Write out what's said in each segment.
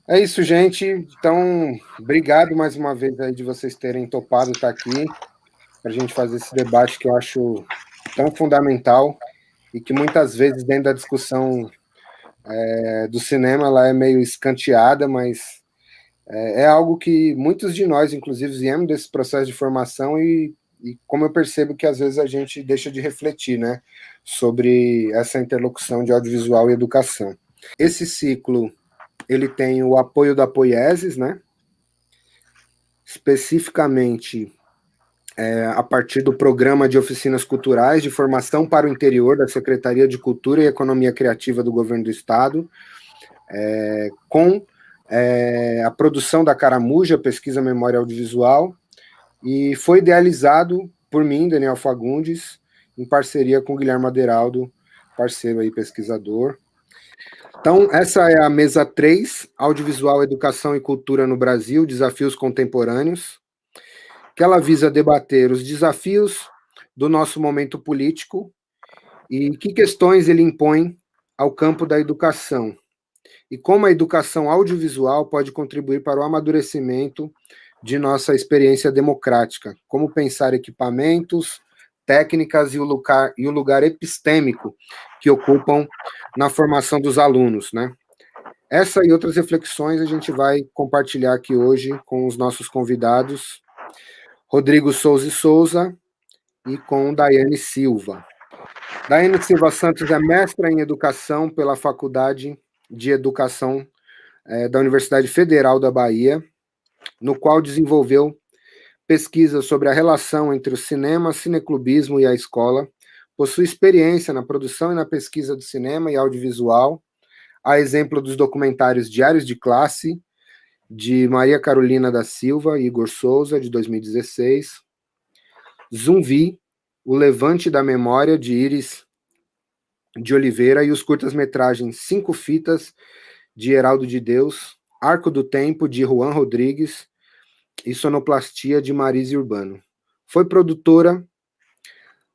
É isso, gente. Então, obrigado mais uma vez aí de vocês terem topado estar aqui para a gente fazer esse debate que eu acho tão fundamental e que muitas vezes dentro da discussão do cinema ela é meio escanteada, mas é algo que muitos de nós, inclusive, viemos desse processo de formação e como eu percebo que às vezes a gente deixa de refletir, né, sobre essa interlocução de audiovisual e educação. Esse ciclo ele tem o apoio da Poieses, né? Especificamente a partir do Programa de Oficinas Culturais de Formação para o Interior da Secretaria de Cultura e Economia Criativa do Governo do Estado, com a produção da Caramuja, Pesquisa Memória Audiovisual, e foi idealizado por mim, Daniel Fagundes, em parceria com Guilherme Aderaldo, parceiro aí, pesquisador. Então, essa é a mesa 3, Audiovisual, Educação e Cultura no Brasil, Desafios Contemporâneos, que ela visa debater os desafios do nosso momento político e que questões ele impõe ao campo da educação, e como a educação audiovisual pode contribuir para o amadurecimento de nossa experiência democrática, como pensar equipamentos, técnicas e o lugar epistêmico que ocupam na formação dos alunos, né? Essa e outras reflexões a gente vai compartilhar aqui hoje com os nossos convidados, Rodrigo Souza e Souza e com Daiane Silva. Daiane Silva Santos é mestra em Educação pela Faculdade de Educação da Universidade Federal da Bahia, no qual desenvolveu pesquisas sobre a relação entre o cinema, cineclubismo e a escola, possui experiência na produção e na pesquisa do cinema e audiovisual, a exemplo dos documentários Diários de Classe, de Maria Carolina da Silva e Igor Souza, de 2016, Zumbi, O Levante da Memória, de Iris de Oliveira, e os curtas-metragens Cinco Fitas, de Heraldo de Deus, Arco do Tempo, de Juan Rodrigues, e Sonoplastia, de Marise Urbano. Foi produtora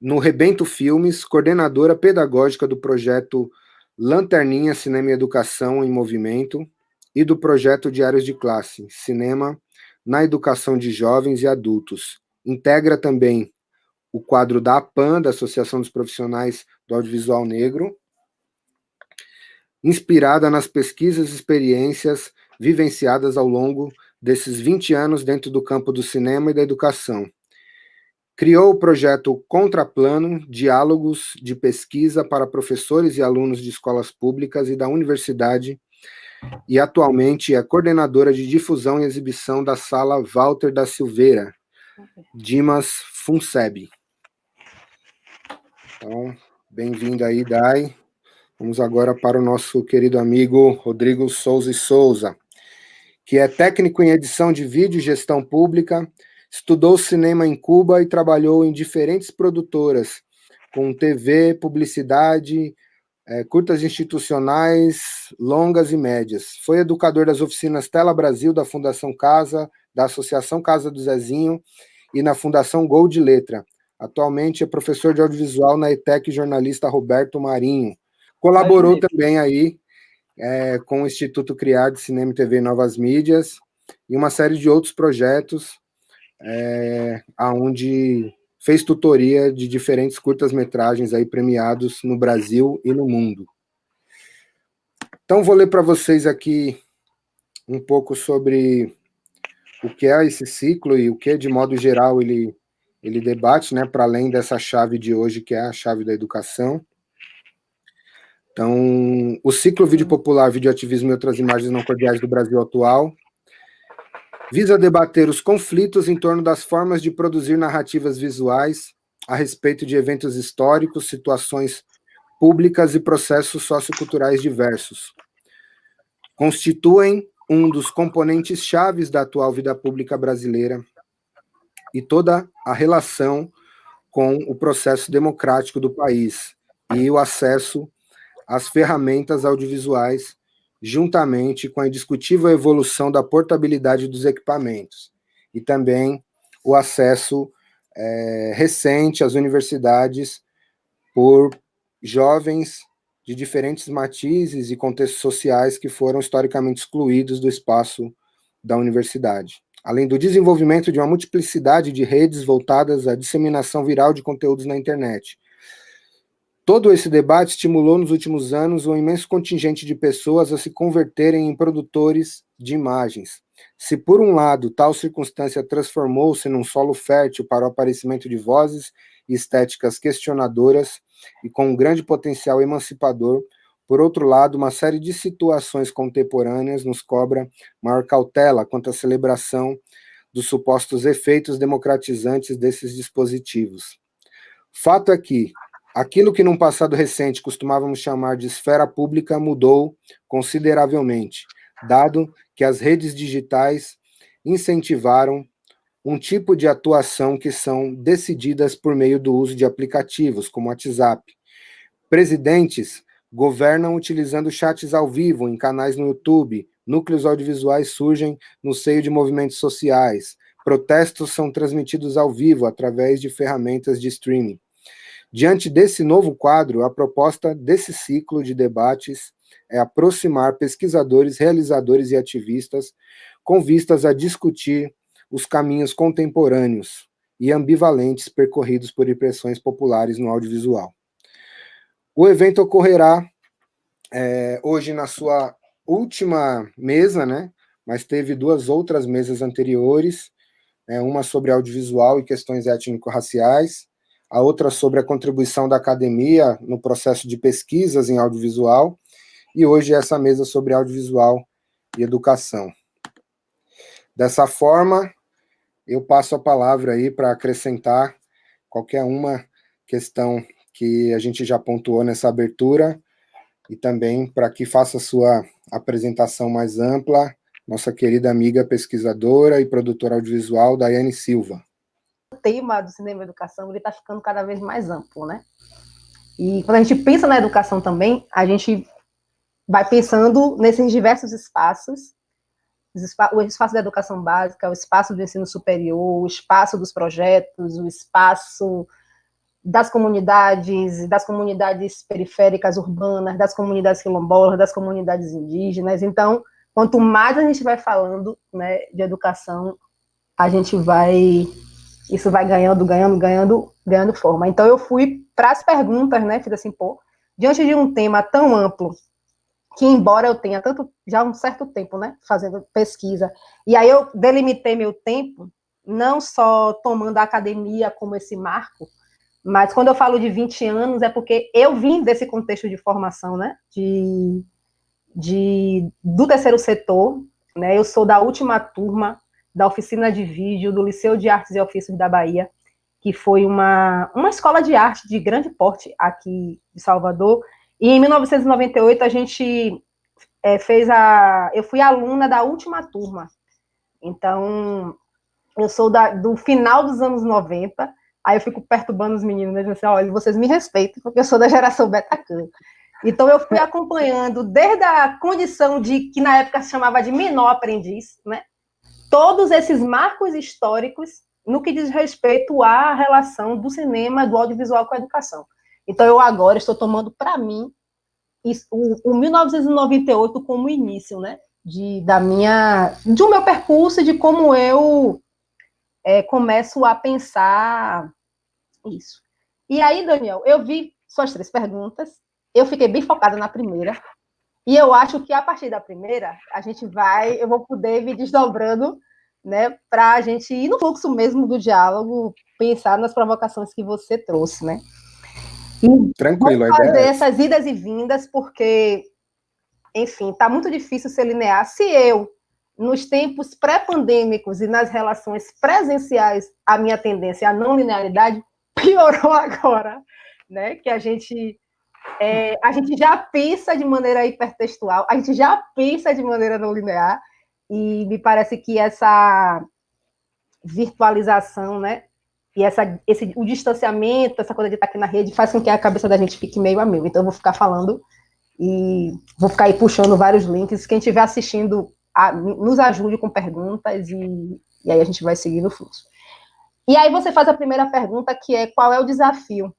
no Rebento Filmes, coordenadora pedagógica do projeto Lanterninha Cinema e Educação em Movimento e do projeto Diários de Classe, Cinema na Educação de Jovens e Adultos. Integra também o quadro da APAN, da Associação dos Profissionais do Audiovisual Negro, inspirada nas pesquisas e experiências vivenciadas ao longo desses 20 anos dentro do campo do cinema e da educação. Criou o projeto Contraplano, Diálogos de Pesquisa para professores e alunos de escolas públicas e da universidade, e atualmente é coordenadora de difusão e exibição da Sala Walter da Silveira, Dimas Funseb. Então, bem-vindo aí, Dai. Vamos agora para o nosso querido amigo Rodrigo Souza e Souza, que é técnico em edição de vídeo e gestão pública, estudou cinema em Cuba e trabalhou em diferentes produtoras, com TV, publicidade, curtas institucionais, longas e médias. Foi educador das oficinas Tela Brasil, da Fundação Casa, da Associação Casa do Zezinho e na Fundação Gol de Letra. Atualmente é professor de audiovisual na ETEC jornalista Roberto Marinho. Colaborou também aí com o Instituto Criar de Cinema e TV Novas Mídias e uma série de outros projetos onde fez tutoria de diferentes curtas-metragens aí premiados no Brasil e no mundo. Então, vou ler para vocês aqui um pouco sobre o que é esse ciclo e o que, de modo geral, ele debate, né, para além dessa chave de hoje, que é a chave da educação. Então, o ciclo Vídeo Popular, Videoativismo e Outras Imagens Não Cordiais do Brasil Atual visa debater os conflitos em torno das formas de produzir narrativas visuais a respeito de eventos históricos, situações públicas e processos socioculturais diversos. Constituem um dos componentes chaves da atual vida pública brasileira e toda a relação com o processo democrático do país e o acesso às ferramentas audiovisuais, juntamente com a indiscutível evolução da portabilidade dos equipamentos, e também o acesso recente às universidades por jovens de diferentes matizes e contextos sociais que foram historicamente excluídos do espaço da universidade, além do desenvolvimento de uma multiplicidade de redes voltadas à disseminação viral de conteúdos na internet. Todo esse debate estimulou nos últimos anos um imenso contingente de pessoas a se converterem em produtores de imagens. Se, por um lado, tal circunstância transformou-se num solo fértil para o aparecimento de vozes e estéticas questionadoras e com um grande potencial emancipador, por outro lado, uma série de situações contemporâneas nos cobra maior cautela quanto à celebração dos supostos efeitos democratizantes desses dispositivos. Fato é que aquilo que num passado recente costumávamos chamar de esfera pública mudou consideravelmente, dado que as redes digitais incentivaram um tipo de atuação que são decididas por meio do uso de aplicativos, como o WhatsApp. Presidentes governam utilizando chats ao vivo em canais no YouTube, núcleos audiovisuais surgem no seio de movimentos sociais, protestos são transmitidos ao vivo através de ferramentas de streaming. Diante desse novo quadro, a proposta desse ciclo de debates é aproximar pesquisadores, realizadores e ativistas com vistas a discutir os caminhos contemporâneos e ambivalentes percorridos por impressões populares no audiovisual. O evento ocorrerá hoje na sua última mesa, né? Mas teve 2 outras mesas anteriores, uma sobre audiovisual e questões étnico-raciais, a outra sobre a contribuição da academia no processo de pesquisas em audiovisual, e hoje essa mesa sobre audiovisual e educação. Dessa forma, eu passo a palavra aí para acrescentar qualquer uma questão que a gente já pontuou nessa abertura, e também para que faça a sua apresentação mais ampla, nossa querida amiga pesquisadora e produtora audiovisual, Daiane Silva. O tema do cinema e educação está ficando cada vez mais amplo, né? E quando a gente pensa na educação também, a gente vai pensando nesses diversos espaços, o espaço da educação básica, o espaço do ensino superior, o espaço dos projetos, o espaço das comunidades periféricas urbanas, das comunidades quilombolas, das comunidades indígenas. Então, quanto mais a gente vai falando, né, de educação, isso vai ganhando forma. Então, eu fui para as perguntas, né, fiz assim, diante de um tema tão amplo, que embora eu tenha já um certo tempo, né, fazendo pesquisa, e aí eu delimitei meu tempo, não só tomando a academia como esse marco, mas quando eu falo de 20 anos, é porque eu vim desse contexto de formação, né, do terceiro setor, né, eu sou da última turma da oficina de vídeo do Liceu de Artes e Ofícios da Bahia, que foi uma escola de arte de grande porte aqui de Salvador, e em 1998 a gente eu fui aluna da última turma, então eu sou do final dos anos 90, aí eu fico perturbando os meninos, né, dizendo assim, olha, vocês me respeitem, porque eu sou da geração Betacam. Então eu fui acompanhando desde a condição de que na época se chamava de menor aprendiz, né, todos esses marcos históricos no que diz respeito à relação do cinema, do audiovisual com a educação. Então eu agora estou tomando para mim o 1998 como início, né, do meu percurso e de como eu começo a pensar isso. E aí, Daniel, eu vi suas 3 perguntas, eu fiquei bem focada na primeira, e eu acho que a partir da primeira, eu vou poder me desdobrando, né, para a gente ir no fluxo mesmo do diálogo, pensar nas provocações que você trouxe, né? E tranquilo, vamos fazer essas idas e vindas, porque, enfim, está muito difícil ser linear. Se eu, nos tempos pré-pandêmicos e nas relações presenciais, a minha tendência à não linearidade piorou agora, né? Que a gente já pensa de maneira hipertextual, a gente já pensa de maneira não linear, e me parece que essa virtualização, né, e o distanciamento, essa coisa de estar aqui na rede, faz com que a cabeça da gente fique meio a meio. Então, eu vou ficar falando e vou ficar aí puxando vários links. Quem estiver assistindo, nos ajude com perguntas e aí a gente vai seguindo o fluxo. E aí você faz a primeira pergunta, que é qual é o desafio,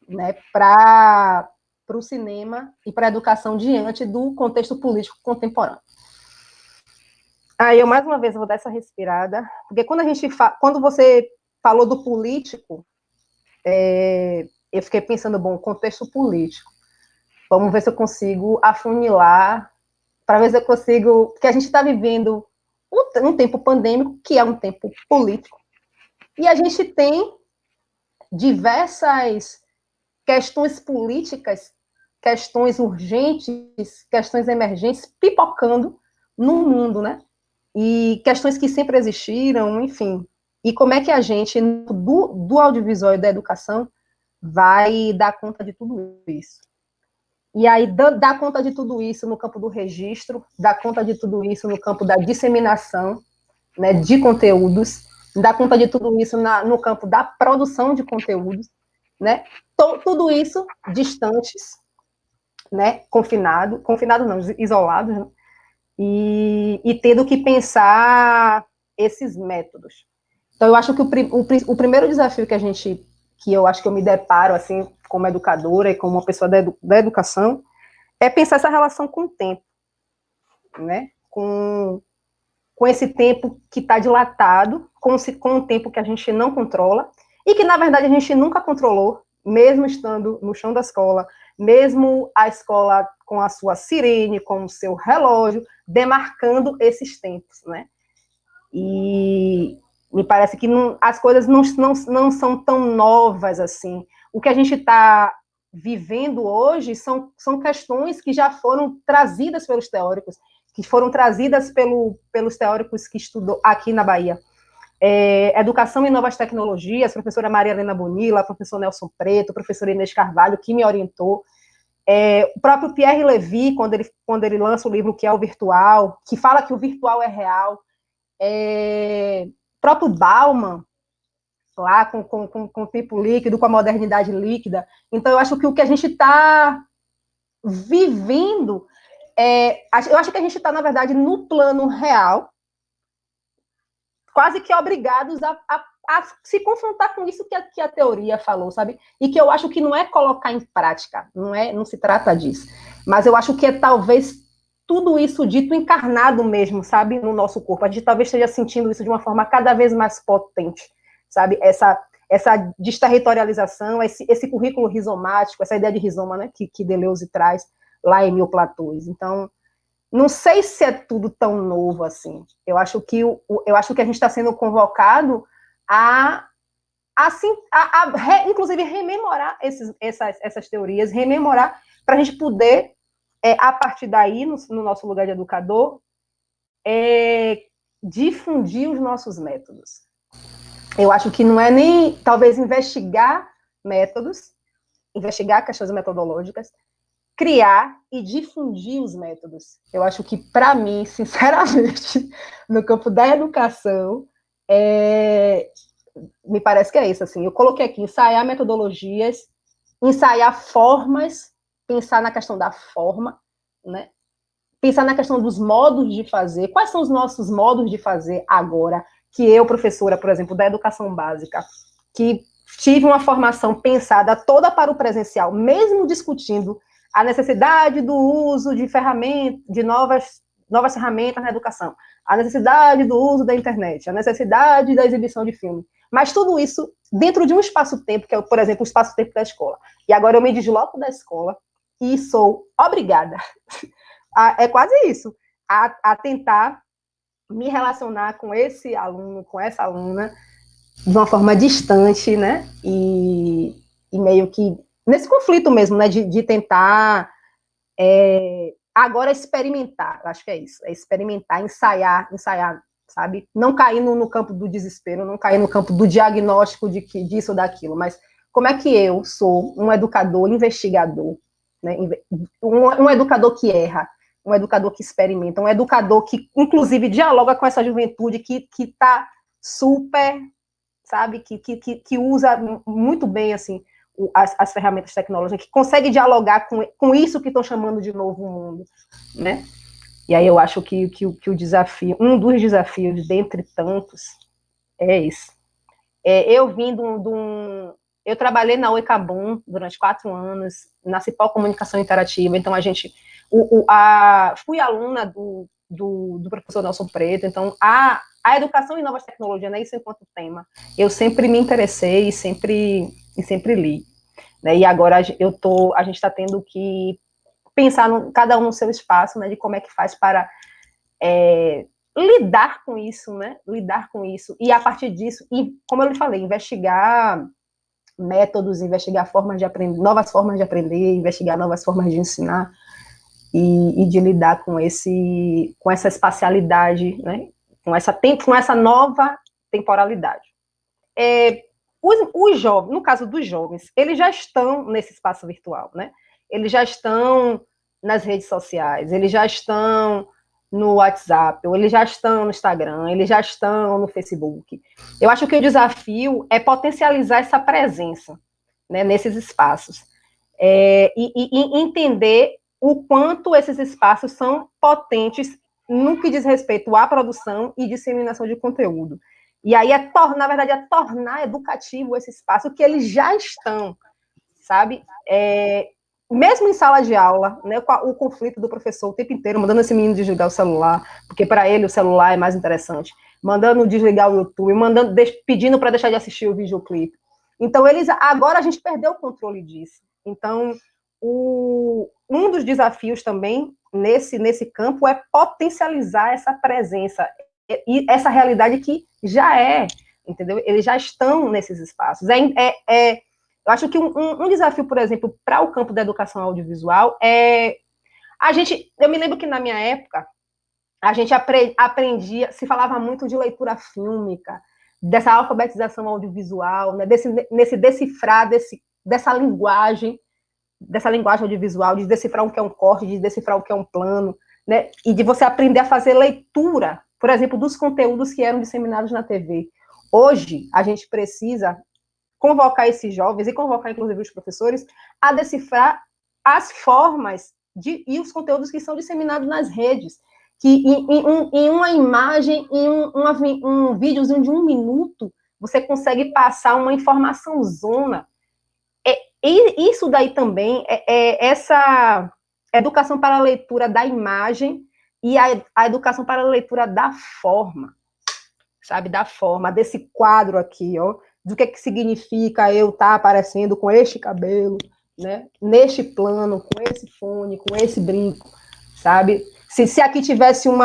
né, para para o cinema e para a educação diante do contexto político contemporâneo. Aí eu, mais uma vez, vou dar essa respirada, porque quando você falou do político, eu fiquei pensando, bom, contexto político. Vamos ver se eu consigo afunilar, para ver se eu consigo... Porque a gente está vivendo um tempo pandêmico, que é um tempo político, e a gente tem diversas questões políticas, questões urgentes, questões emergentes, pipocando no mundo, né? E questões que sempre existiram, enfim. E como é que a gente, do audiovisual e da educação, vai dar conta de tudo isso? E aí, dar conta de tudo isso no campo do registro, dar conta de tudo isso no campo da disseminação, né, de conteúdos, dar conta de tudo isso no campo da produção de conteúdos, né? Tudo isso distantes, né? Confinado não, isolados, né? E tendo que pensar esses métodos. Então, eu acho que o primeiro desafio que eu acho que eu me deparo, assim, como educadora e como uma pessoa da educação, é pensar essa relação com o tempo, né? Com esse tempo que está dilatado, com o tempo que a gente não controla, e que, na verdade, a gente nunca controlou, mesmo estando no chão da escola, mesmo a escola com a sua sirene, com o seu relógio, demarcando esses tempos, né? E me parece que as coisas não são tão novas assim. O que a gente está vivendo hoje são questões que já foram trazidas pelos teóricos, que foram trazidas pelos teóricos que estudou aqui na Bahia. Educação e Novas Tecnologias, professora Maria Helena Bonilla, professor Nelson Preto, professora Inês Carvalho, que me orientou. O próprio Pierre Levy, quando ele lança o livro Que é o Virtual, que fala que o virtual é real. O próprio Bauman, lá com o tempo líquido, com a modernidade líquida. Então, eu acho que o que a gente está vivendo, eu acho que a gente está, na verdade, no plano real, quase que obrigados a se confrontar com isso que a teoria falou, sabe? E que eu acho que não é colocar em prática, não se trata disso. Mas eu acho que é talvez tudo isso dito encarnado mesmo, sabe? No nosso corpo. A gente talvez esteja sentindo isso de uma forma cada vez mais potente, sabe? Essa desterritorialização, esse currículo rizomático, essa ideia de rizoma, né? Que Deleuze traz lá em Mil Platôs. Então, não sei se é tudo tão novo assim. Eu acho que a gente está sendo convocado inclusive, rememorar essas teorias, rememorar para a gente poder, a partir daí, no nosso lugar de educador, difundir os nossos métodos. Eu acho que não é nem, talvez, investigar métodos, investigar questões metodológicas, criar e difundir os métodos. Eu acho que, para mim, sinceramente, no campo da educação, me parece que é isso, assim, eu coloquei aqui, ensaiar metodologias, ensaiar formas, pensar na questão da forma, né? Pensar na questão dos modos de fazer, quais são os nossos modos de fazer agora, que eu, professora, por exemplo, da educação básica, que tive uma formação pensada toda para o presencial, mesmo discutindo a necessidade do uso de ferramentas, de novas ferramentas na educação, a necessidade do uso da internet, a necessidade da exibição de filme, mas tudo isso dentro de um espaço-tempo, que é, por exemplo, o espaço-tempo da escola. E agora eu me desloco da escola e sou obrigada, é quase isso, a tentar me relacionar com esse aluno, com essa aluna, de uma forma distante, né, e meio que nesse conflito mesmo, né, de tentar agora experimentar, acho que é isso, experimentar, ensaiar, sabe, não cair no campo do desespero, não cair no campo do diagnóstico disso ou daquilo, mas como é que eu sou um educador investigador, né, um educador que erra, um educador que experimenta, um educador que, inclusive, dialoga com essa juventude que está super, sabe, que usa muito bem, assim, as ferramentas tecnológicas, que consegue dialogar com isso que estão chamando de novo mundo, né? E aí eu acho que o desafio, um dos desafios, dentre tantos, é esse. Eu vim de um Eu trabalhei na Oi Kabum durante 4 anos, na Cipó Comunicação Interativa, então fui aluna do professor Nelson Preto, então a educação em novas tecnologias, né, isso enquanto tema, eu sempre me interessei e sempre li. Né, e agora a gente está tendo que pensar cada um no seu espaço, né, de como é que faz para lidar com isso, né? Lidar com isso. E a partir disso, e como eu lhe falei, investigar métodos, investigar formas de aprender, novas formas de aprender, investigar novas formas de ensinar e de lidar com essa espacialidade, né? Com essa nova temporalidade. Os jovens, no caso dos jovens, eles já estão nesse espaço virtual, né? Eles já estão nas redes sociais, eles já estão no WhatsApp, ou eles já estão no Instagram, eles já estão no Facebook. Eu acho que o desafio é potencializar essa presença, né, nesses espaços, e entender o quanto esses espaços são potentes no que diz respeito à produção e disseminação de conteúdo. E aí, na verdade, é tornar educativo esse espaço que eles já estão, sabe? Mesmo em sala de aula, né, o conflito do professor o tempo inteiro, mandando esse menino desligar o celular, porque para ele o celular é mais interessante, mandando desligar o YouTube, pedindo para deixar de assistir o videoclipe. Então, agora a gente perdeu o controle disso. Então, um dos desafios também nesse campo é potencializar essa presença e essa realidade que já entendeu? Eles já estão nesses espaços. Eu acho que um desafio, por exemplo, para o campo da educação audiovisual eu me lembro que na minha época, a gente aprendia, se falava muito de leitura fílmica, dessa alfabetização audiovisual, né, nesse decifrar dessa linguagem audiovisual, de decifrar o que é um corte, de decifrar o que é um plano, né, e de você aprender a fazer leitura, por exemplo, dos conteúdos que eram disseminados na TV. Hoje, a gente precisa convocar esses jovens e convocar, inclusive, os professores a decifrar as formas e os conteúdos que são disseminados nas redes, que em uma imagem, em um videozinho de 1 minuto, você consegue passar uma informação zona. E isso daí também essa educação para a leitura da imagem e a educação para a leitura da forma, sabe, da forma, desse quadro aqui, ó, do que significa eu estar aparecendo com este cabelo, né, neste plano, com esse fone, com esse brinco, sabe? Se aqui tivesse um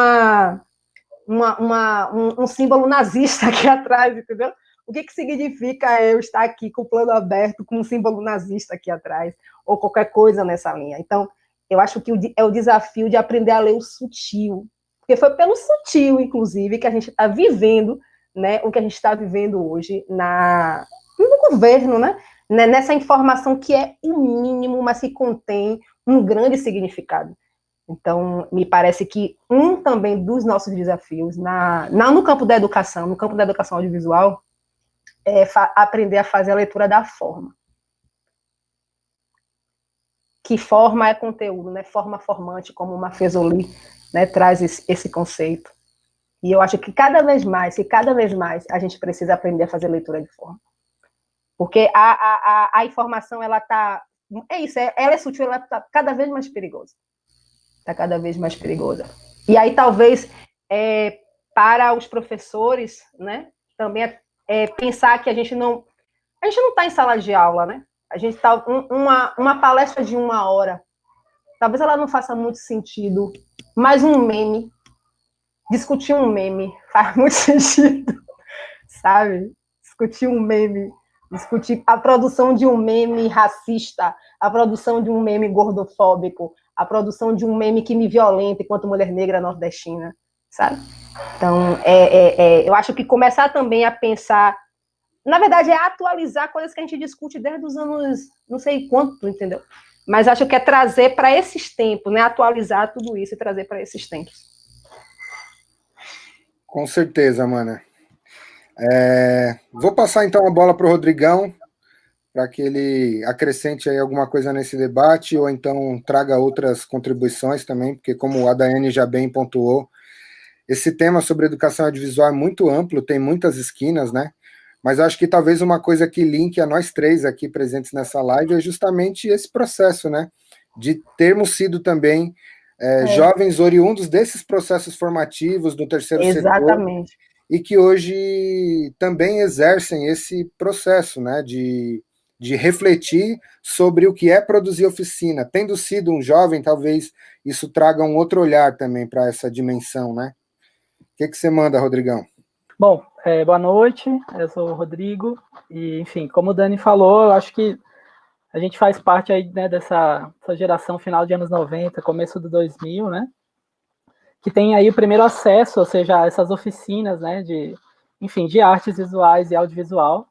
símbolo nazista aqui atrás, entendeu? O que significa eu estar aqui com o plano aberto, com um símbolo nazista aqui atrás, ou qualquer coisa nessa linha? Então, eu acho que é o desafio de aprender a ler o sutil, porque foi pelo sutil, inclusive, que a gente está vivendo, né, o que a gente está vivendo hoje no governo, né, nessa informação que é o mínimo, mas que contém um grande significado. Então, me parece que também dos nossos desafios no campo da educação, no campo da educação audiovisual, é aprender a fazer a leitura da forma. Que forma é conteúdo, né? Forma formante, como o Maffesoli, né, traz esse conceito. E eu acho que cada vez mais a gente precisa aprender a fazer leitura de forma. Porque a informação, ela está... ela é sutil, ela está cada vez mais perigosa. Está cada vez mais perigosa. E aí, talvez, para os professores, né, também pensar que a gente não está em sala de aula, né? A gente está uma palestra de 1 hora. Talvez ela não faça muito sentido, mas um meme, discutir um meme faz muito sentido, sabe? Discutir um meme, discutir a produção de um meme racista, a produção de um meme gordofóbico, a produção de um meme que me violenta enquanto mulher negra nordestina, sabe? Então, eu acho que começar também a pensar, na verdade, é atualizar coisas que a gente discute desde os anos, não sei quanto, entendeu? Mas acho que é trazer para esses tempos, né? Atualizar tudo isso e trazer para esses tempos. Com certeza, Mana. Vou passar, então, a bola para o Rodrigão, para que ele acrescente aí alguma coisa nesse debate, ou então traga outras contribuições também, porque como a Daiane já bem pontuou, esse tema sobre educação audiovisual é muito amplo, tem muitas esquinas, né? mas acho que talvez uma coisa que linke a nós três aqui presentes nessa live é justamente esse processo, né? De termos sido também jovens oriundos desses processos formativos do terceiro setor e que hoje também exercem esse processo, né? De refletir sobre o que é produzir oficina. Tendo sido um jovem, talvez isso traga um outro olhar também para essa dimensão, né? O que você manda, Rodrigão? Bom, boa noite, eu sou o Rodrigo, e, enfim, como o Dani falou, eu acho que a gente faz parte aí, né, dessa geração final de anos 90, começo do 2000, né, que tem aí o primeiro acesso, ou seja, a essas oficinas, né, enfim, de artes visuais e audiovisual,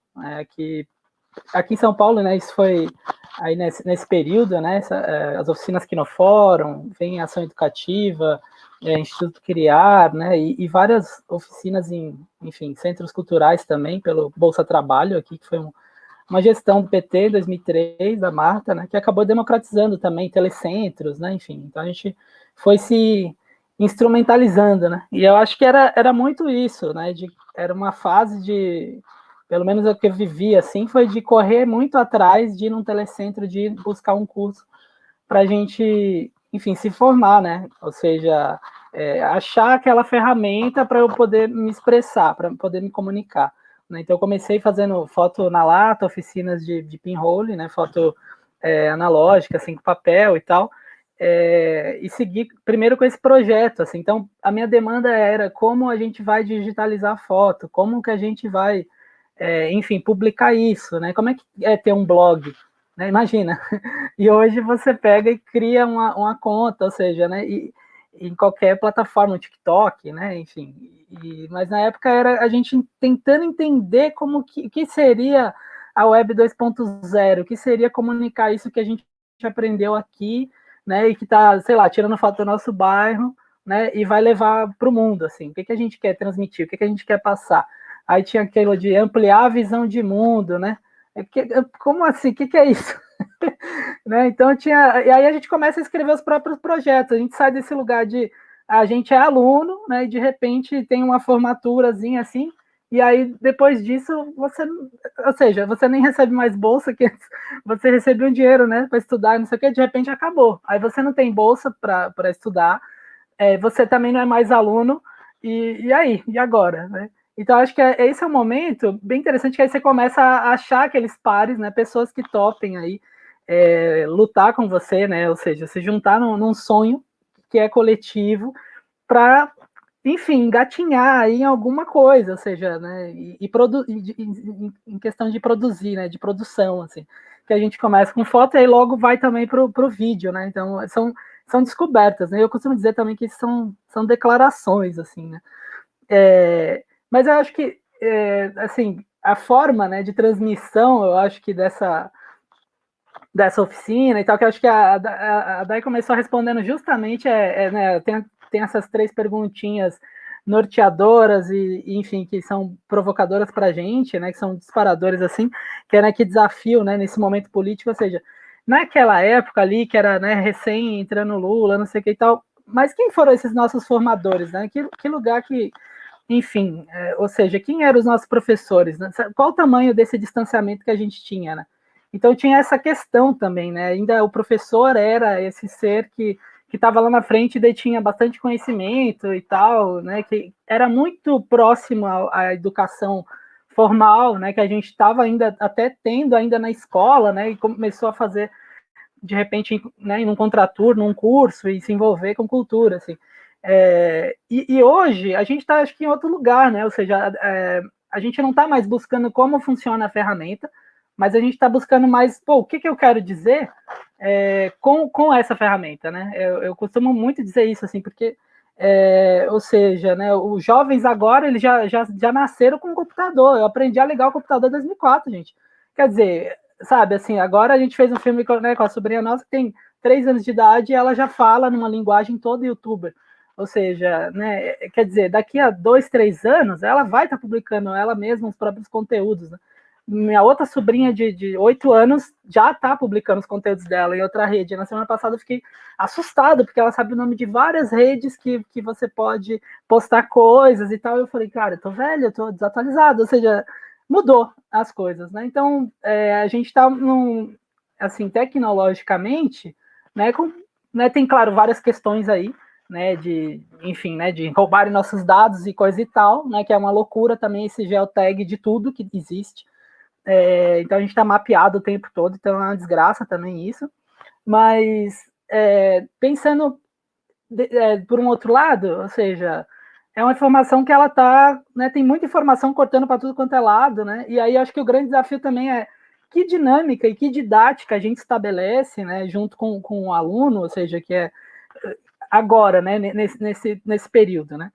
que aqui em São Paulo, né, isso foi aí nesse período, né, as oficinas Quinofórum, vem Ação Educativa, Instituto Criar, né, e várias oficinas enfim, centros culturais também, pelo Bolsa Trabalho aqui, que foi uma gestão do PT em 2003, da Marta, né, que acabou democratizando também telecentros, né, enfim, então a gente foi se instrumentalizando, né, e eu acho que era muito isso, né, era uma fase de, pelo menos o que eu vivi, assim, foi de correr muito atrás de ir num telecentro, de buscar um curso para a gente, enfim, se formar, né, ou seja, achar aquela ferramenta para eu poder me expressar, para poder me comunicar. Né? Então, eu comecei fazendo foto na lata, oficinas de pinhole, né? Foto analógica, assim, com papel e tal, e segui primeiro com esse projeto. Assim. Então, a minha demanda era como a gente vai digitalizar a foto, como que a gente vai, enfim, publicar isso, né? Como é que é ter um blog? Né? Imagina. E hoje você pega e cria uma conta, ou seja, né? E em qualquer plataforma, TikTok, né? Enfim. Mas na época era a gente tentando entender que seria a Web 2.0, o que seria comunicar isso que a gente aprendeu aqui, né? E que está, sei lá, tirando foto do nosso bairro, né? E vai levar para o mundo, assim. O que a gente quer transmitir? O que a gente quer passar? Aí tinha aquilo de ampliar a visão de mundo, né? Como assim? O que é isso? Né? Então e aí a gente começa a escrever os próprios projetos, a gente sai desse lugar de a gente é aluno, né? E de repente tem uma formaturazinha assim, e aí depois disso ou seja, você nem recebe mais bolsa, que você recebeu um dinheiro, né, para estudar, não sei o que, de repente acabou. Aí você não tem bolsa para estudar, você também não é mais aluno, e aí? E agora? Né? Então, acho que esse é um momento bem interessante, que aí você começa a achar aqueles pares, né, pessoas que topem aí lutar com você, né, ou seja, se juntar num sonho que é coletivo para, enfim, engatinhar aí em alguma coisa, ou seja, né, em questão de produzir, né, de produção, assim, que a gente começa com foto e aí logo vai também para o vídeo, né, então são descobertas, né, eu costumo dizer também que são declarações, assim, né, mas eu acho que, assim, a forma, né, de transmissão, eu acho que dessa oficina e tal, que eu acho que a Dai começou respondendo justamente, né, tem essas 3 perguntinhas norteadoras enfim, que são provocadoras para a gente, né, que são disparadores, assim, que é, né, que desafio, né, nesse momento político, ou seja, naquela época ali, que era, né, recém entrando Lula, não sei o que e tal, mas quem foram esses nossos formadores, né, que lugar que, enfim, ou seja, quem eram os nossos professores, né? Qual o tamanho desse distanciamento que a gente tinha, né? Então tinha essa questão também, né? Ainda o professor era esse ser que estava lá na frente e daí tinha bastante conhecimento e tal, né? Que era muito próximo à educação formal, né? Que a gente estava ainda até tendo ainda na escola, né? E começou a fazer de repente, né, em um contraturno, num curso e se envolver com cultura, assim. E hoje a gente está, acho que, em outro lugar, né? Ou seja, a gente não está mais buscando como funciona a ferramenta, mas a gente está buscando mais, o que eu quero dizer com essa ferramenta, né? Eu costumo muito dizer isso, assim, porque, ou seja, né, os jovens agora, eles já nasceram com o computador. Eu aprendi a ligar o computador em 2004, gente. Quer dizer, sabe, assim, agora a gente fez um filme com a sobrinha nossa que tem 3 anos de idade e ela já fala numa linguagem toda youtuber. Ou seja, né, quer dizer, daqui a 2, 3 anos, ela vai estar publicando ela mesma os próprios conteúdos. Né? Minha outra sobrinha de 8 anos já está publicando os conteúdos dela em outra rede. Na semana passada eu fiquei assustado, porque ela sabe o nome de várias redes que você pode postar coisas e tal. Eu falei, cara, eu tô velho, eu tô desatualizado. Ou seja, mudou as coisas, né? Então, a gente está, assim, tecnologicamente, né, tem, claro, várias questões aí, né, enfim, né, de roubarem nossos dados e coisa e tal, né, que é uma loucura também esse geotag de tudo que existe. Então, a gente está mapeado o tempo todo, então é uma desgraça também isso. Mas, pensando por um outro lado, ou seja, é uma informação que ela tá, né, tem muita informação cortando para tudo quanto é lado, né? E aí acho que o grande desafio também é que dinâmica e que didática a gente estabelece, né, junto com o aluno, ou seja, que é agora, né, nesse período, né?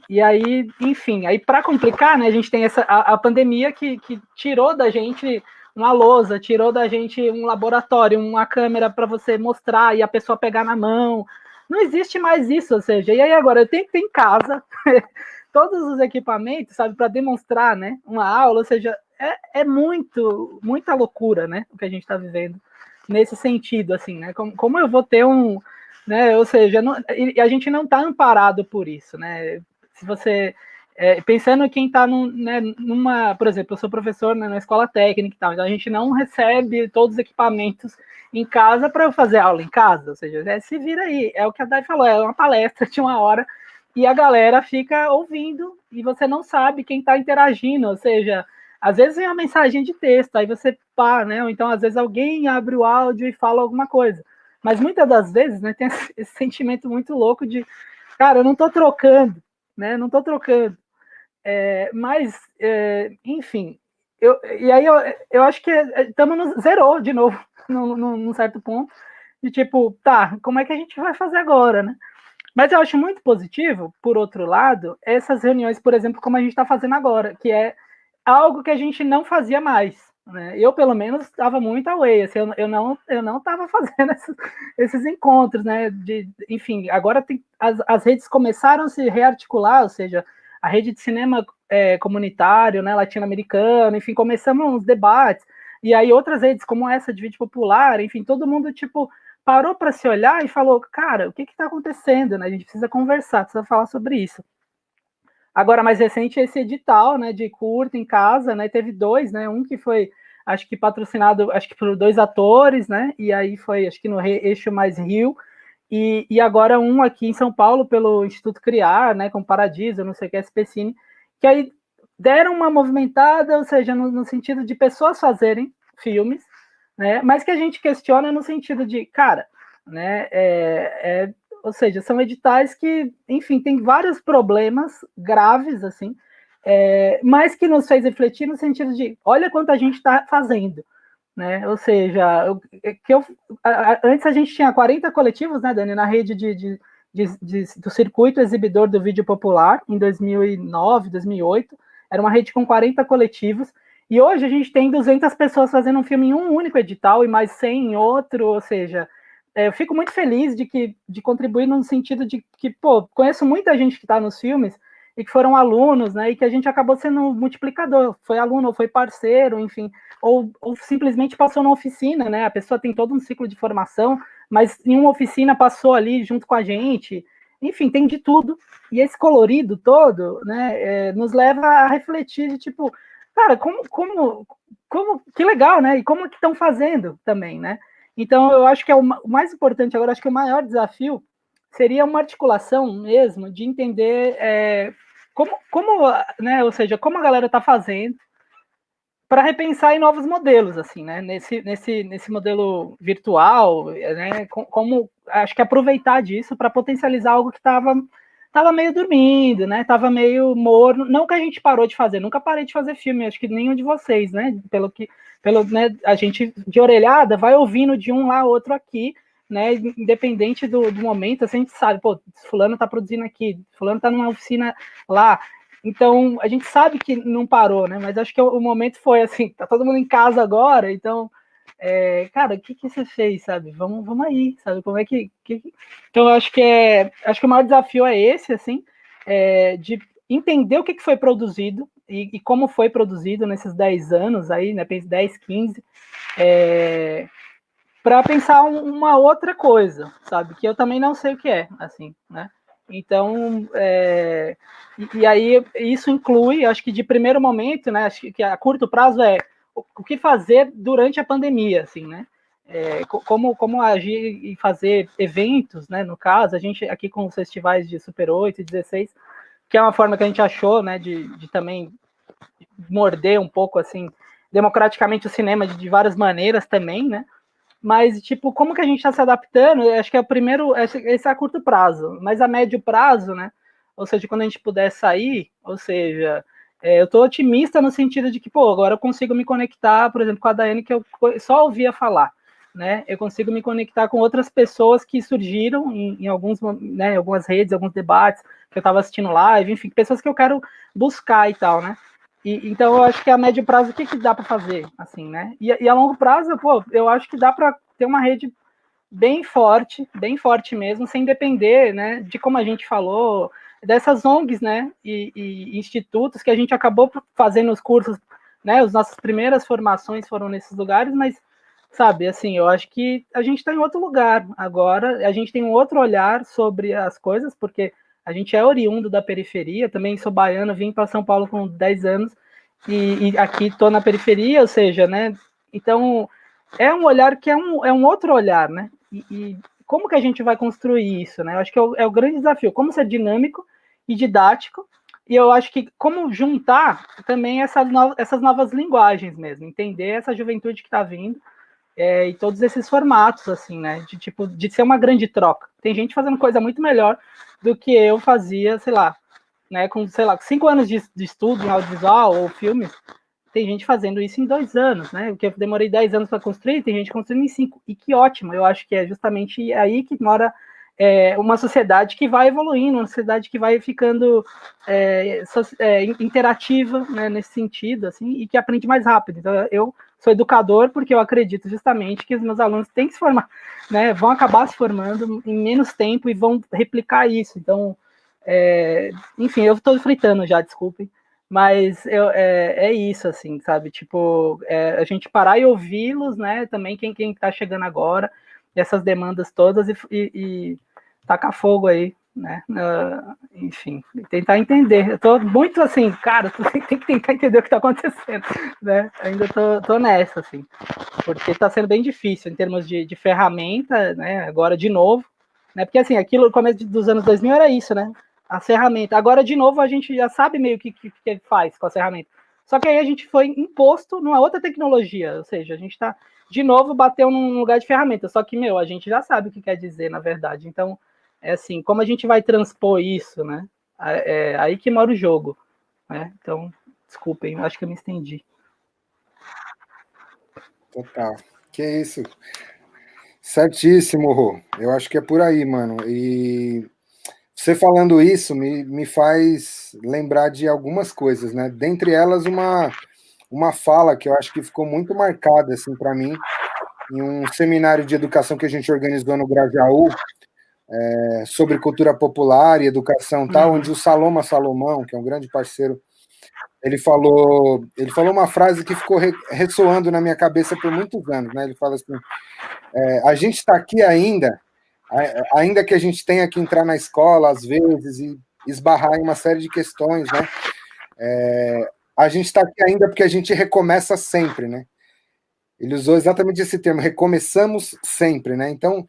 E aí, enfim, aí para complicar, né, a gente tem a pandemia que tirou da gente uma lousa, tirou da gente um laboratório, uma câmera para você mostrar e a pessoa pegar na mão. Não existe mais isso, ou seja, e aí agora eu tenho que ter em casa todos os equipamentos, sabe, para demonstrar, né, uma aula, ou seja, é muita loucura, né, o que a gente está vivendo nesse sentido, assim, né, como eu vou ter né, ou seja, e a gente não está amparado por isso, né, se você pensando em quem está né, por exemplo, eu sou professor, né, na escola técnica e tal, então a gente não recebe todos os equipamentos em casa para eu fazer aula em casa, ou seja, se vira aí, é o que a Dai falou, é uma palestra de 1 hora e a galera fica ouvindo e você não sabe quem está interagindo, ou seja, às vezes vem uma mensagem de texto, aí você pá, né, ou então às vezes alguém abre o áudio e fala alguma coisa, mas muitas das vezes, né, tem esse sentimento muito louco de, cara, eu não estou trocando, né? Não estou trocando. Mas, enfim, e aí eu acho que estamos zerou de novo, num certo ponto, de tipo, tá, como é que a gente vai fazer agora, né? Mas eu acho muito positivo, por outro lado, essas reuniões, por exemplo, como a gente está fazendo agora, que é algo que a gente não fazia mais. Né? Eu, pelo menos, estava muito away, assim, eu não estava fazendo esses encontros, né? Enfim, agora as redes começaram a se rearticular, ou seja, a rede de cinema comunitário, né, latino-americano, enfim, começamos uns debates, e aí outras redes como essa de vídeo popular, enfim, todo mundo, tipo, parou para se olhar e falou, cara, o que está acontecendo? Né? A gente precisa conversar, precisa falar sobre isso. Agora, mais recente, esse edital, né, de curta em casa, né, teve 2, né, um que foi, acho que patrocinado, acho que por 2 atores, né, e aí foi, acho que no Eixo Mais Rio, e agora um aqui em São Paulo pelo Instituto Criar, né, com Paradiso, não sei o que, SPCine, que aí deram uma movimentada, ou seja, no sentido de pessoas fazerem filmes, né, mas que a gente questiona no sentido de, cara, né, ou seja, são editais que, enfim, tem vários problemas graves, assim, mas que nos fez refletir no sentido de, olha quanto a gente está fazendo, né? Ou seja, antes a gente tinha 40 coletivos, né, Dani, na rede do circuito exibidor do vídeo popular, em 2009, 2008, era uma rede com 40 coletivos, e hoje a gente tem 200 pessoas fazendo um filme em um único edital e mais 100 em outro, ou seja, eu fico muito feliz de contribuir no sentido de que, pô, conheço muita gente que está nos filmes e que foram alunos, né, e que a gente acabou sendo multiplicador, foi aluno ou foi parceiro, enfim, ou simplesmente passou na oficina, né, a pessoa tem todo um ciclo de formação, mas em uma oficina passou ali junto com a gente, enfim, tem de tudo, e esse colorido todo, né, nos leva a refletir de tipo, cara, como que legal, né, e como que estão fazendo também, né, então, eu acho que o mais importante agora, acho que o maior desafio seria uma articulação mesmo de entender como né, ou seja, como a galera está fazendo para repensar em novos modelos, assim, né, nesse modelo virtual, né, como acho que aproveitar disso para potencializar algo que estava meio dormindo, né, estava meio morno, não que a gente parou de fazer, nunca parei de fazer filme, acho que nenhum de vocês, né, né, a gente de orelhada vai ouvindo de um lá, outro aqui, né, independente do momento, assim, a gente sabe, pô, fulano tá produzindo aqui, fulano tá numa oficina lá, então a gente sabe que não parou, né, mas acho que o momento foi assim, tá todo mundo em casa agora, então, cara, o que você fez, sabe, vamos aí, sabe, como é que... Então, acho que o maior desafio é esse, assim, de entender o que foi produzido e como foi produzido nesses 10 anos aí, né, 10, 15, para pensar uma outra coisa, sabe, que eu também não sei o que é, assim, né, Então, e aí isso inclui, acho que de primeiro momento, né, acho que a curto prazo é o que fazer durante a pandemia, assim, né? Como agir e fazer eventos, né? No caso, a gente aqui com os festivais de Super 8 e 16, que é uma forma que a gente achou, né, de também morder um pouco, assim, democraticamente o cinema de várias maneiras também, né? Mas, tipo, como que a gente está se adaptando? Eu acho que é o primeiro, esse é a curto prazo, mas a médio prazo, né? Ou seja, quando a gente puder sair, ou seja, eu estou otimista no sentido de que, pô, agora eu consigo me conectar, por exemplo, com a Daiane, que eu só ouvia falar, né? Eu consigo me conectar com outras pessoas que surgiram em alguns, né, algumas redes, alguns debates, que eu estava assistindo live, enfim, pessoas que eu quero buscar e tal, né? Então, eu acho que a médio prazo, o que dá para fazer, assim, né? E a longo prazo, pô, eu acho que dá para ter uma rede bem forte mesmo, sem depender, né, de como a gente falou, dessas ONGs, né, e institutos que a gente acabou fazendo os cursos, né, as nossas primeiras formações foram nesses lugares, mas, sabe, assim, eu acho que a gente está em outro lugar agora, a gente tem um outro olhar sobre as coisas, porque a gente é oriundo da periferia, também sou baiano, vim para São Paulo com 10 anos, e aqui estou na periferia, ou seja, né, então é um olhar que é um outro olhar, né? E como que a gente vai construir isso, né? Eu acho que é o grande desafio, como ser dinâmico e didático, e eu acho que como juntar também essas novas linguagens mesmo, entender essa juventude que está vindo, e todos esses formatos, assim, né? De tipo, de ser uma grande troca. Tem gente fazendo coisa muito melhor do que eu fazia, sei lá, né? Com, sei lá, 5 anos de estudo em audiovisual ou filmes, tem gente fazendo isso em 2 anos, né? O que eu demorei 10 anos para construir, tem gente construindo em 5. E que ótimo, eu acho que é justamente aí que mora uma sociedade que vai evoluindo, uma sociedade que vai ficando interativa, né, nesse sentido, assim, e que aprende mais rápido. Então, eu sou educador porque eu acredito justamente que os meus alunos têm que se formar, né? Vão acabar se formando em menos tempo e vão replicar isso. Então, enfim, eu estou fritando já, desculpem. Mas é isso, assim, sabe? Tipo, a gente parar e ouvi-los, né? Também quem tá chegando agora, essas demandas todas e tacar fogo aí, né? Enfim, tentar entender. Eu tô muito assim, cara, tu tem que tentar entender o que tá acontecendo, né? Ainda tô nessa, assim, porque tá sendo bem difícil em termos de ferramenta, né? Agora de novo, né? Porque assim, aquilo no começo dos anos 2000 era isso, né? A ferramenta. Agora, de novo, a gente já sabe meio que ele faz com a ferramenta. Só que aí a gente foi imposto numa outra tecnologia, ou seja, a gente está, de novo, bateu num lugar de ferramenta. Só que, a gente já sabe o que quer dizer, na verdade. Então, é assim, como a gente vai transpor isso, né? É aí que mora o jogo, né? Então, desculpem, acho que eu me estendi. Total. Que isso. Certíssimo, Rô. Eu acho que é por aí, mano. E você falando isso me faz lembrar de algumas coisas, né? Dentre elas, uma fala que eu acho que ficou muito marcada, assim, para mim, em um seminário de educação que a gente organizou no Grajaú, sobre cultura popular e educação tal, onde o Saloma Salomão, que é um grande parceiro, ele falou uma frase que ficou ressoando na minha cabeça por muitos anos, né? Ele fala assim: a gente está aqui ainda que a gente tenha que entrar na escola às vezes e esbarrar em uma série de questões, né? A gente está aqui ainda porque a gente recomeça sempre, né? Ele usou exatamente esse termo, recomeçamos sempre, né? Então,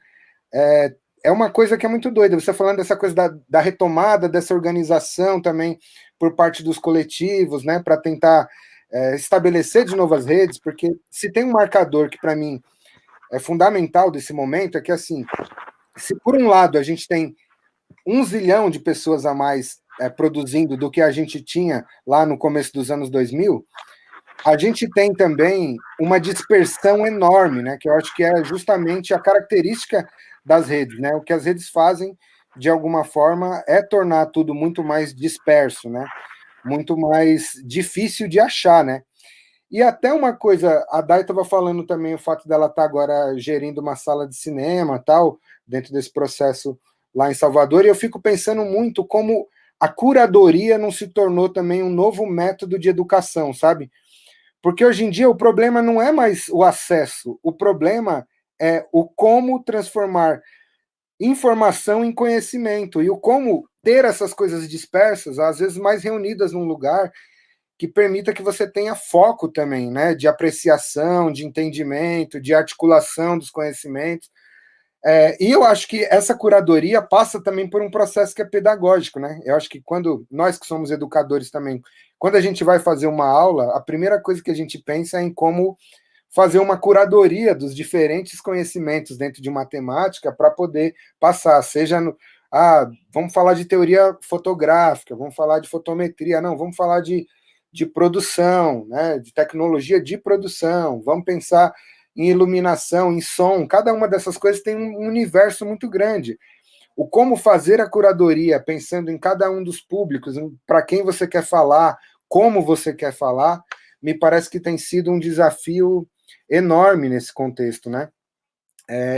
é uma coisa que é muito doida. Você falando dessa coisa da retomada, dessa organização também por parte dos coletivos, né? Para tentar estabelecer de novas redes, porque se tem um marcador que, para mim, é fundamental desse momento, é que, assim, se por um lado a gente tem 1 zilhão de pessoas a mais produzindo do que a gente tinha lá no começo dos anos 2000, a gente tem também uma dispersão enorme, né? Que eu acho que é justamente a característica das redes, né? O que as redes fazem, de alguma forma, é tornar tudo muito mais disperso, né? Muito mais difícil de achar, né? E até uma coisa, a Dai estava falando também o fato dela estar agora gerindo uma sala de cinema, tal, dentro desse processo lá em Salvador, e eu fico pensando muito como a curadoria não se tornou também um novo método de educação, sabe? Porque hoje em dia o problema não é mais o acesso, o problema é o como transformar informação em conhecimento, e o como ter essas coisas dispersas, às vezes mais reunidas num lugar, que permita que você tenha foco também, né, de apreciação, de entendimento, de articulação dos conhecimentos. E eu acho que essa curadoria passa também por um processo que é pedagógico, né? Eu acho que quando nós que somos educadores também, quando a gente vai fazer uma aula, a primeira coisa que a gente pensa é em como fazer uma curadoria dos diferentes conhecimentos dentro de matemática para poder passar, seja no, vamos falar de teoria fotográfica, vamos falar de fotometria, não, vamos falar de produção, né, de tecnologia de produção, vamos pensar em iluminação, em som, cada uma dessas coisas tem um universo muito grande. O como fazer a curadoria, pensando em cada um dos públicos, para quem você quer falar, como você quer falar, me parece que tem sido um desafio enorme nesse contexto, né?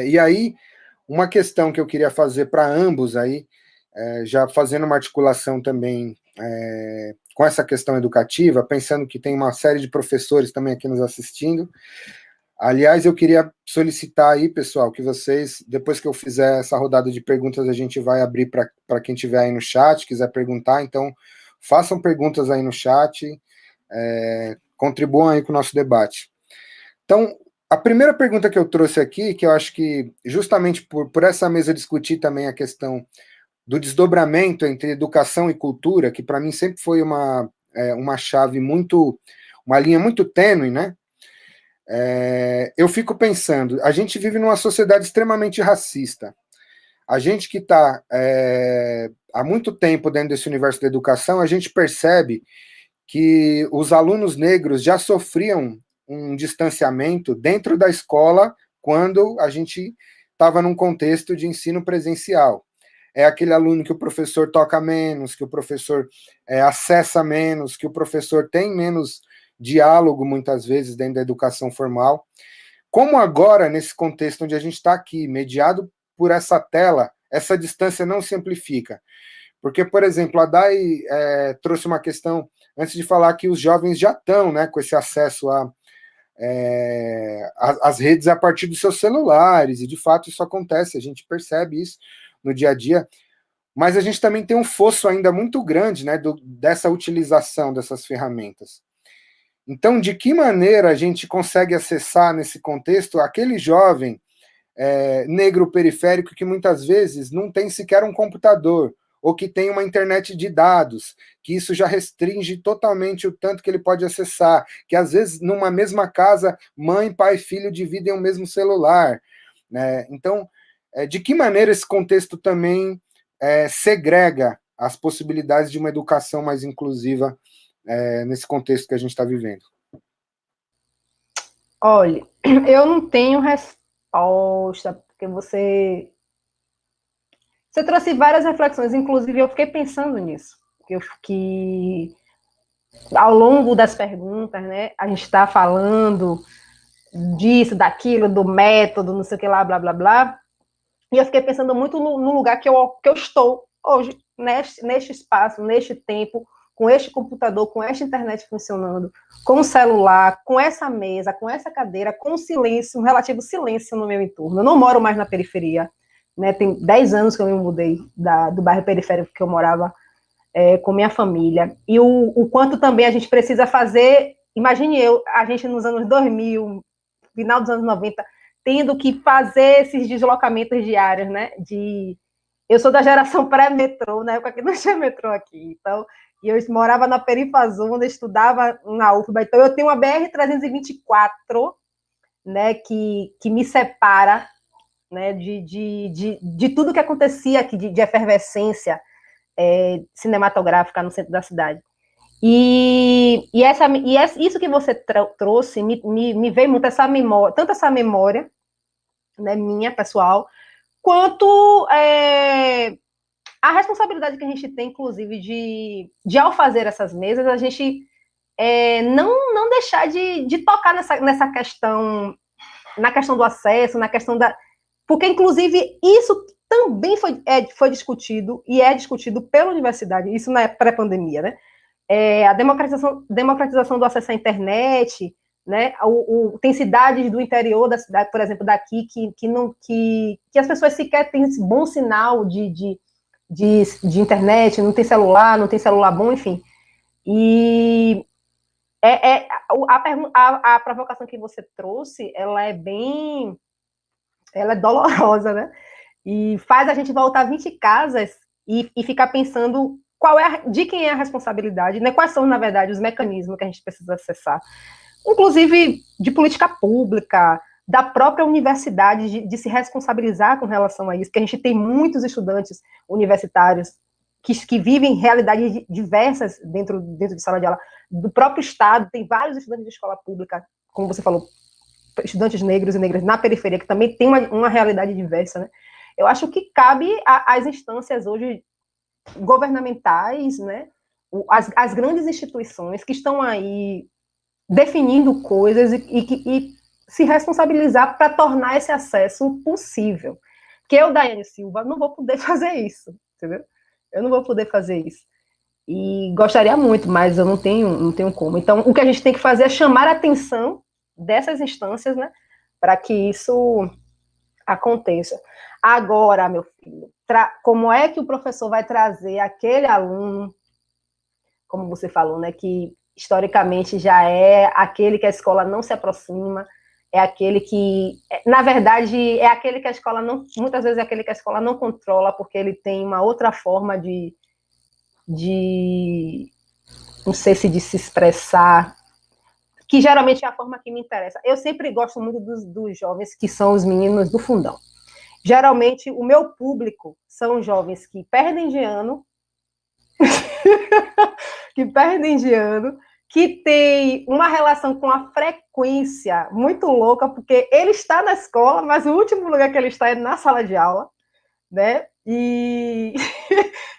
E aí, uma questão que eu queria fazer para ambos aí, já fazendo uma articulação também com essa questão educativa, pensando que tem uma série de professores também aqui nos assistindo. Aliás, eu queria solicitar aí, pessoal, que vocês, depois que eu fizer essa rodada de perguntas, a gente vai abrir para quem estiver aí no chat, quiser perguntar, então façam perguntas aí no chat, contribuam aí com o nosso debate. Então, a primeira pergunta que eu trouxe aqui, que eu acho que justamente por essa mesa discutir também a questão do desdobramento entre educação e cultura, que para mim sempre foi uma chave muito, uma linha muito tênue, né? Eu fico pensando, a gente vive numa sociedade extremamente racista. A gente que está há muito tempo dentro desse universo da educação, a gente percebe que os alunos negros já sofriam um distanciamento dentro da escola quando a gente estava num contexto de ensino presencial. É aquele aluno que o professor toca menos, que o professor acessa menos, que o professor tem menos diálogo, muitas vezes, dentro da educação formal. Como agora, nesse contexto onde a gente está aqui, mediado por essa tela, essa distância não se amplifica. Porque, por exemplo, a Dai trouxe uma questão, antes de falar que os jovens já estão, né, com esse acesso às redes a partir dos seus celulares, e de fato isso acontece, a gente percebe isso no dia a dia, mas a gente também tem um fosso ainda muito grande, né, dessa utilização dessas ferramentas. Então, de que maneira a gente consegue acessar nesse contexto aquele jovem negro periférico que muitas vezes não tem sequer um computador, ou que tem uma internet de dados, que isso já restringe totalmente o tanto que ele pode acessar, que às vezes numa mesma casa, mãe, pai e filho dividem o mesmo celular, né? Então, de que maneira esse contexto também segrega as possibilidades de uma educação mais inclusiva nesse contexto que a gente está vivendo? Olha, eu não tenho resposta, porque você trouxe várias reflexões, inclusive eu fiquei pensando nisso, que ao longo das perguntas, né, a gente está falando disso, daquilo, do método, não sei o que lá, blá, blá, blá, e eu fiquei pensando muito no lugar que eu estou hoje, neste espaço, neste tempo, com este computador, com esta internet funcionando, com o celular, com essa mesa, com essa cadeira, com o silêncio, um relativo silêncio no meu entorno. Eu não moro mais na periferia, né? Tem 10 anos que eu me mudei do bairro periférico que eu morava com minha família. E o quanto também a gente precisa fazer, imagine a gente nos anos 2000, final dos anos 90, tendo que fazer esses deslocamentos diários, né? Eu sou da geração pré-metrô, na época que não tinha metrô aqui, então, e eu morava na Perifazunda, estudava na UFBA, então eu tenho uma BR-324, né, que me separa, né, de tudo que acontecia aqui, de efervescência cinematográfica no centro da cidade. E isso que você trouxe me veio muito essa memória, tanto essa memória, né, minha, pessoal, quanto a responsabilidade que a gente tem, inclusive, de ao fazer essas mesas, a gente não deixar de tocar nessa questão, na questão do acesso, na questão da... Porque, inclusive, isso também foi discutido, e é discutido pela universidade, isso na pré-pandemia, né? A democratização do acesso à internet, né? Tem cidades do interior da cidade, por exemplo, daqui, que as pessoas sequer têm esse bom sinal de internet, não tem celular bom, enfim. E a provocação que você trouxe, ela é dolorosa, né? E faz a gente voltar 20 casas e ficar pensando de quem é a responsabilidade, né? Quais são, na verdade, os mecanismos que a gente precisa acessar. Inclusive de política pública, da própria universidade, de se responsabilizar com relação a isso, que a gente tem muitos estudantes universitários que vivem realidades diversas dentro de sala de aula, do próprio Estado, tem vários estudantes de escola pública, como você falou, estudantes negros e negras na periferia, que também tem uma realidade diversa, né? Eu acho que cabe às instâncias hoje governamentais, né? As grandes instituições que estão aí definindo coisas e se responsabilizar para tornar esse acesso possível. Que eu, Daiane Silva, não vou poder fazer isso, entendeu? Eu não vou poder fazer isso. E gostaria muito, mas eu não tenho como. Então, o que a gente tem que fazer é chamar a atenção dessas instâncias, né, para que isso aconteça. Agora, meu filho, como é que o professor vai trazer aquele aluno, como você falou, né, que historicamente já é aquele que a escola não se aproxima, é aquele que, na verdade, é aquele que a escola não, muitas vezes é aquele que a escola não controla, porque ele tem uma outra forma de não sei se de se expressar, que geralmente é a forma que me interessa. Eu sempre gosto muito dos jovens que são os meninos do fundão. Geralmente, o meu público são jovens que perdem de ano, que tem uma relação com a frequência muito louca, porque ele está na escola, mas o último lugar que ele está é na sala de aula, né? E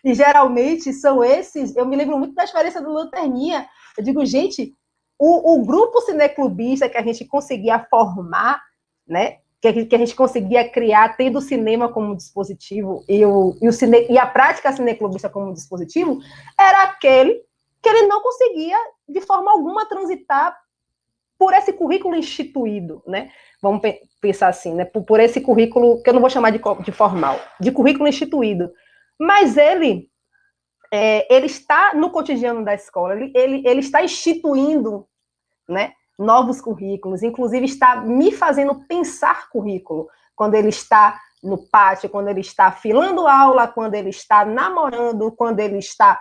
geralmente são esses. Eu me lembro muito da experiência do Lanterninha. Eu digo, gente, o grupo cineclubista que a gente conseguia formar, né? Que a gente conseguia criar, tendo o cinema como dispositivo e a prática cineclubista como dispositivo, era aquele que ele não conseguia, de forma alguma, transitar por esse currículo instituído, né? Vamos pensar assim, né? Por esse currículo, que eu não vou chamar de formal, de currículo instituído. Mas ele está no cotidiano da escola, ele está instituindo, né, novos currículos, inclusive está me fazendo pensar currículo, quando ele está no pátio, quando ele está filando aula, quando ele está namorando, quando ele está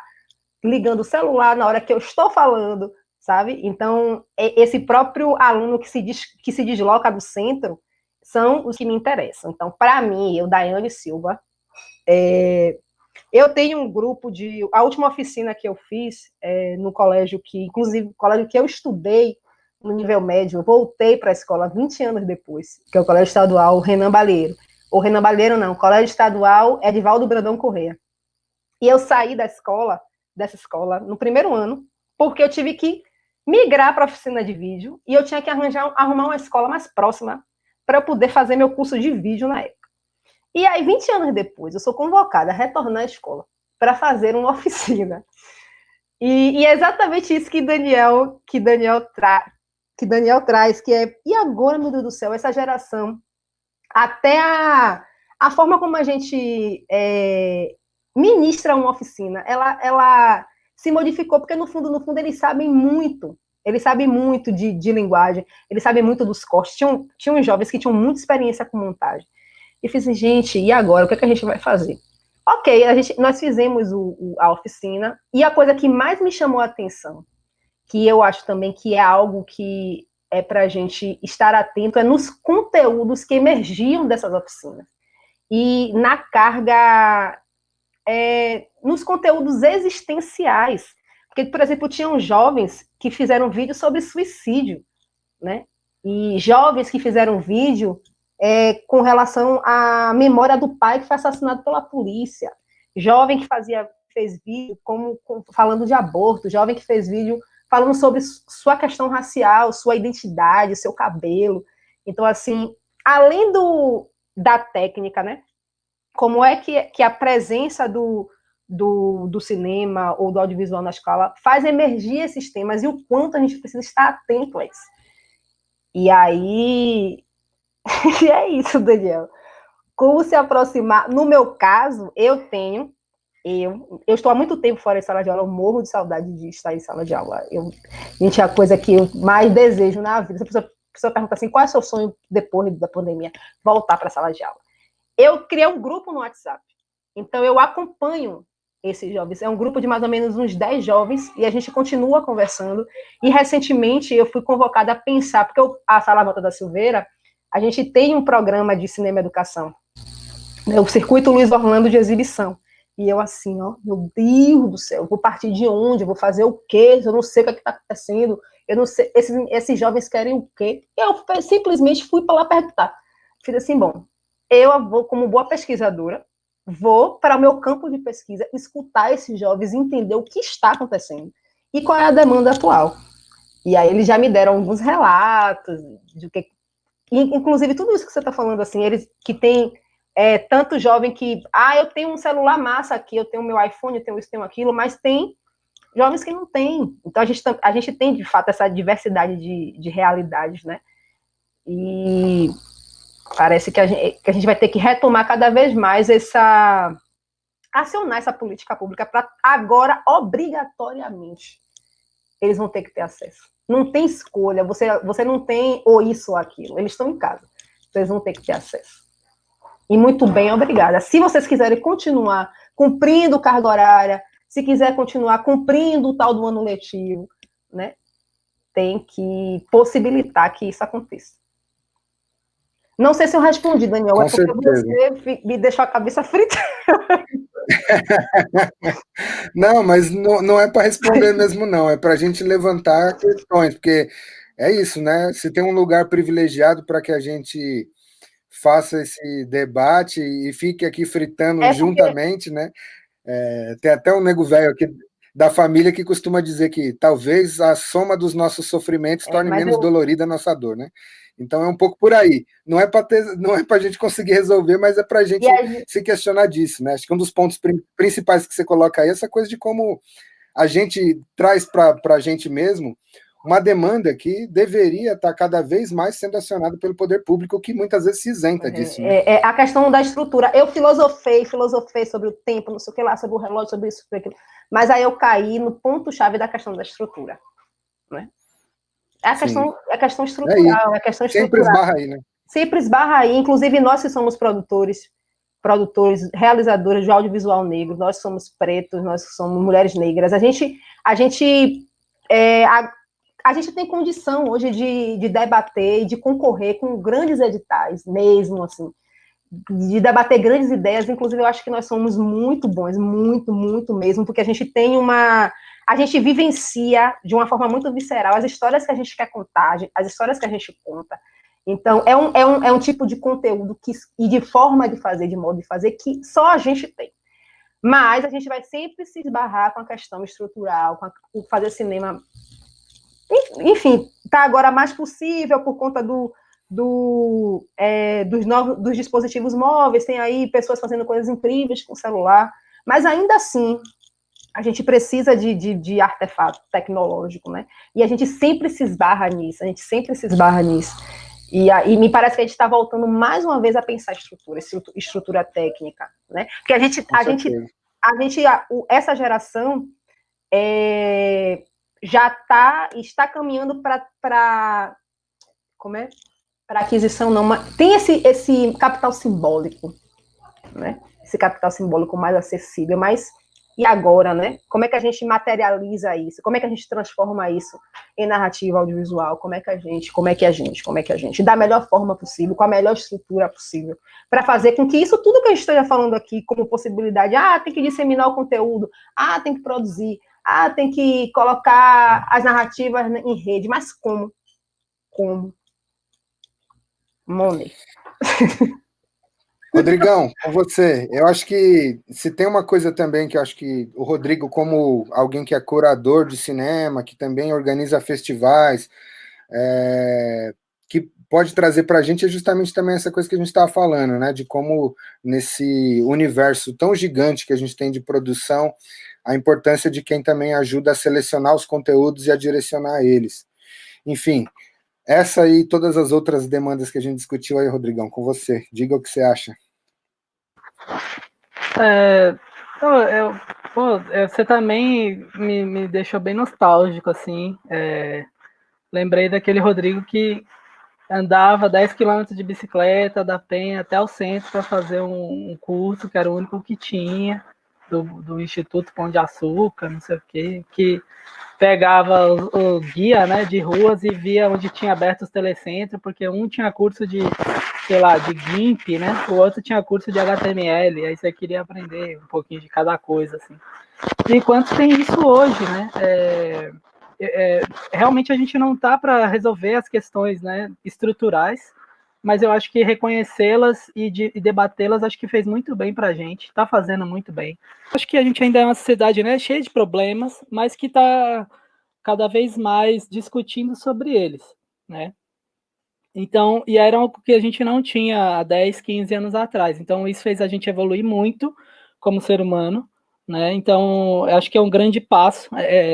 ligando o celular na hora que eu estou falando, sabe? Então, esse próprio aluno que se desloca do centro são os que me interessam. Então, para mim, eu, Daiane Silva, eu tenho um grupo a última oficina que eu fiz no colégio inclusive, o colégio que eu estudei no nível médio, eu voltei para a escola 20 anos depois, que é o Colégio Estadual Renan Balheiro. Ou Renan Balheiro não, o Colégio Estadual Edivaldo Brandão Corrêa. E eu saí dessa escola no primeiro ano, porque eu tive que migrar para a oficina de vídeo e eu tinha que arrumar uma escola mais próxima para eu poder fazer meu curso de vídeo na época. E aí, 20 anos depois, eu sou convocada a retornar à escola para fazer uma oficina. E é exatamente isso que Daniel traz, que é, e agora, meu Deus do céu, essa geração, até a forma como a gente ministra uma oficina, ela se modificou, porque no fundo, eles sabem muito de linguagem, eles sabem muito dos cortes. Tinham jovens que tinham muita experiência com montagem. E fiz assim, gente, e agora? O que a gente vai fazer? Ok, nós fizemos a oficina, e a coisa que mais me chamou a atenção, que eu acho também que é algo que é para a gente estar atento, é nos conteúdos que emergiam dessas oficinas. E na carga, nos conteúdos existenciais. Porque, por exemplo, tinham jovens que fizeram vídeo sobre suicídio, né? E jovens que fizeram vídeo com relação à memória do pai que foi assassinado pela polícia. Jovem que fez vídeo falando de aborto, jovem que fez vídeo falando sobre sua questão racial, sua identidade, seu cabelo. Então, assim, além da técnica, né? Como é que a presença do cinema ou do audiovisual na escola faz emergir esses temas e o quanto a gente precisa estar atento a isso. E aí, é isso, Daniel. Como se aproximar? No meu caso, eu estou há muito tempo fora de sala de aula, eu morro de saudade de estar em sala de aula. Gente, a coisa que eu mais desejo na vida, se a pessoa pergunta assim, qual é o seu sonho depois da pandemia? Voltar para a sala de aula. Eu criei um grupo no WhatsApp, então eu acompanho esses jovens. É um grupo de mais ou menos uns 10 jovens, e a gente continua conversando. E recentemente eu fui convocada a pensar, porque a Sala Mota da Silveira, a gente tem um programa de cinema e educação, né, o Circuito Luiz Orlando de exibição. E eu assim, ó, meu Deus do céu, eu vou partir de onde? Eu vou fazer o quê? Eu não sei o que está acontecendo. Eu não sei, esses jovens querem o quê? Eu simplesmente fui para lá perguntar. Fiz assim, bom, eu vou, como boa pesquisadora, vou para o meu campo de pesquisa, escutar esses jovens, entender o que está acontecendo e qual é a demanda atual. E aí eles já me deram alguns relatos, de que, inclusive tudo isso que você está falando, assim, eles que têm tanto jovem que, eu tenho um celular massa aqui, eu tenho meu iPhone, eu tenho isso, tenho aquilo, mas tem jovens que não têm. Então a gente tem, de fato, essa diversidade de realidades, né? E parece que a gente vai ter que retomar cada vez mais acionar essa política pública para agora, obrigatoriamente, eles vão ter que ter acesso. Não tem escolha, você não tem ou isso ou aquilo, eles estão em casa, então eles vão ter que ter acesso. E muito bem, obrigada. Se vocês quiserem continuar cumprindo carga horária, se quiser continuar cumprindo o tal do ano letivo, né, tem que possibilitar que isso aconteça. Não sei se eu respondi, Daniel, Com é porque certeza. você me deixou a cabeça frita. Não, mas não é para responder mesmo, não. É para a gente levantar questões, porque é isso, né? Se tem um lugar privilegiado para que a gente faça esse debate e fique aqui fritando juntamente, né? Tem até um nego velho aqui da família que costuma dizer que talvez a soma dos nossos sofrimentos torne menos dolorida a nossa dor, né? Então é um pouco por aí. Não é para a gente conseguir resolver, mas é para a gente se questionar disso, né? Acho que um dos pontos principais que você coloca aí é essa coisa de como a gente traz para a gente mesmo uma demanda que deveria estar cada vez mais sendo acionada pelo poder público, que muitas vezes se isenta disso. Né? A questão da estrutura. Eu filosofei sobre o tempo, não sei o que lá, sobre o relógio, sobre isso, sobre aquilo. Mas aí eu caí no ponto-chave da questão da estrutura. Né? É a questão estrutural. É a questão sempre esbarra aí, né? Sempre esbarra aí. Inclusive, nós que somos produtores, realizadores de audiovisual negro, nós somos pretos, nós somos mulheres negras. A gente tem condição hoje de debater e de concorrer com grandes editais, mesmo assim, de debater grandes ideias. Inclusive, eu acho que nós somos muito bons, muito, muito mesmo, porque a gente vivencia de uma forma muito visceral as histórias que a gente quer contar, as histórias que a gente conta. Então, é um tipo de conteúdo e de forma de fazer, de modo de fazer, que só a gente tem. Mas a gente vai sempre se esbarrar com a questão estrutural, com fazer cinema. Enfim, está agora mais possível por conta dos dispositivos móveis, tem aí pessoas fazendo coisas incríveis com o celular, mas ainda assim, a gente precisa de artefato tecnológico, né? E a gente sempre se esbarra nisso, E me parece que a gente está voltando mais uma vez a pensar estrutura técnica, né? Porque essa geração já está caminhando para aquisição, não, mas tem esse capital simbólico, né? Esse capital simbólico mais acessível, mas e agora, né? Como é que a gente materializa isso? Como é que a gente transforma isso em narrativa audiovisual? Como é que a gente, da melhor forma possível, com a melhor estrutura possível, para fazer com que isso tudo que a gente esteja falando aqui como possibilidade, tem que disseminar o conteúdo, tem que produzir, tem que colocar as narrativas em rede, mas como? Money. Rodrigão, com você, eu acho que se tem uma coisa também que eu acho que o Rodrigo, como alguém que é curador de cinema, que também organiza festivais, que pode trazer para a gente é justamente também essa coisa que a gente estava falando, né? De como nesse universo tão gigante que a gente tem de produção, a importância de quem também ajuda a selecionar os conteúdos e a direcionar eles. Enfim, Essa e todas as outras demandas que a gente discutiu aí, Rodrigão, com você. Diga o que você acha. Você também me deixou bem nostálgico, assim. Lembrei daquele Rodrigo que andava 10 quilômetros de bicicleta da Penha até o centro para fazer um curso, que era o único que tinha, do Instituto Pão de Açúcar, não sei o quê, que pegava o guia, né, de ruas e via onde tinha aberto os telecentros, porque um tinha curso de, sei lá, de GIMP, né, o outro tinha curso de HTML, aí você queria aprender um pouquinho de cada coisa, assim. Enquanto tem isso hoje, né, realmente a gente não está para resolver as questões, né, estruturais, mas eu acho que reconhecê-las e debatê-las acho que fez muito bem para a gente, está fazendo muito bem. Acho que a gente ainda é uma sociedade, né, cheia de problemas, mas que está cada vez mais discutindo sobre eles, né? Então, e era algo que a gente não tinha há 10, 15 anos atrás. Então, isso fez a gente evoluir muito como ser humano, né? Então, acho que é um grande passo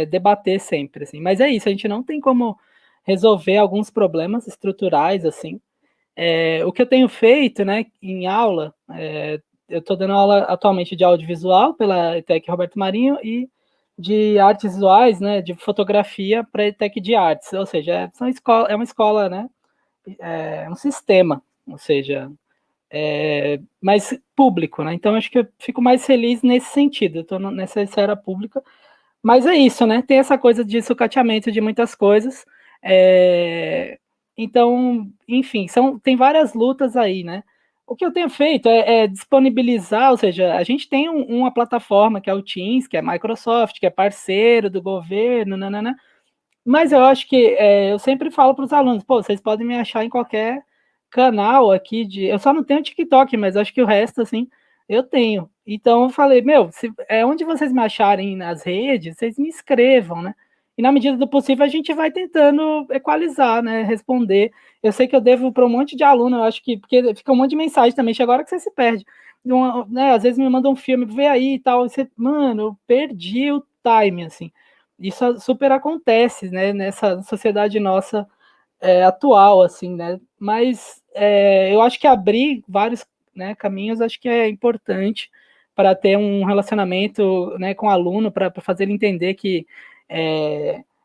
debater sempre, assim. Mas é isso, a gente não tem como resolver alguns problemas estruturais, assim. O que eu tenho feito, né, em aula, eu estou dando aula atualmente de audiovisual pela ETEC Roberto Marinho e de artes visuais, né, de fotografia para a ETEC de artes, ou seja, é uma escola, né, é um sistema, ou seja, mais público, né? Então acho que eu fico mais feliz nesse sentido. Eu estou nessa esfera pública, mas é isso, né? Tem essa coisa de sucateamento de muitas coisas. Então, enfim, tem várias lutas aí, né? O que eu tenho feito é disponibilizar, ou seja, a gente tem uma plataforma que é o Teams, que é Microsoft, que é parceiro do governo, nanana, mas eu acho que eu sempre falo para os alunos, pô, vocês podem me achar em qualquer canal aqui eu só não tenho TikTok, mas acho que o resto, assim, eu tenho. Então eu falei, meu, onde vocês me acharem nas redes, vocês me escrevam, né? E na medida do possível a gente vai tentando equalizar, né? Responder. Eu sei que eu devo para um monte de aluno, eu acho que, porque fica um monte de mensagem também, chega a hora que você se perde. Né, às vezes me mandam um filme, vê aí e tal, e você, mano, eu perdi o time, assim. Isso super acontece, né, nessa sociedade nossa atual, assim, né? Mas eu acho que abrir vários, né, caminhos acho que é importante para ter um relacionamento, né, com o aluno, para fazer ele entender que,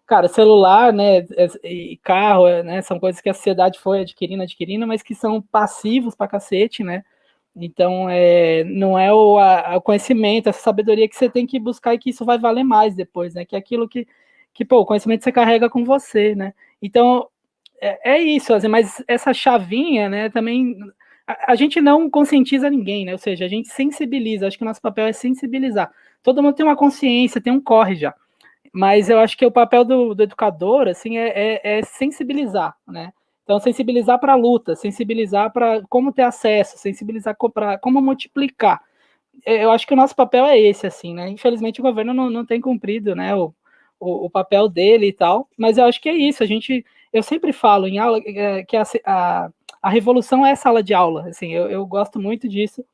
cara, celular, né, e carro, né, são coisas que a sociedade foi adquirindo, mas que são passivos pra cacete, né? Então, não é o conhecimento, essa sabedoria que você tem que buscar e que isso vai valer mais depois, né? Que é aquilo que pô, o conhecimento você carrega com você, né? Então, isso, assim, mas essa chavinha, né, também, a gente não conscientiza ninguém, né? Ou seja, a gente sensibiliza, acho que o nosso papel é sensibilizar. Todo mundo tem uma consciência, tem um corre já. Mas eu acho que o papel do educador, assim, é sensibilizar, né? Então, sensibilizar para a luta, sensibilizar para como ter acesso, sensibilizar para como multiplicar. Eu acho que o nosso papel é esse, assim, né? Infelizmente, o governo não tem cumprido, né, o papel dele e tal, mas eu acho que é isso. Eu sempre falo em aula que a revolução é a sala de aula, assim, eu gosto muito disso,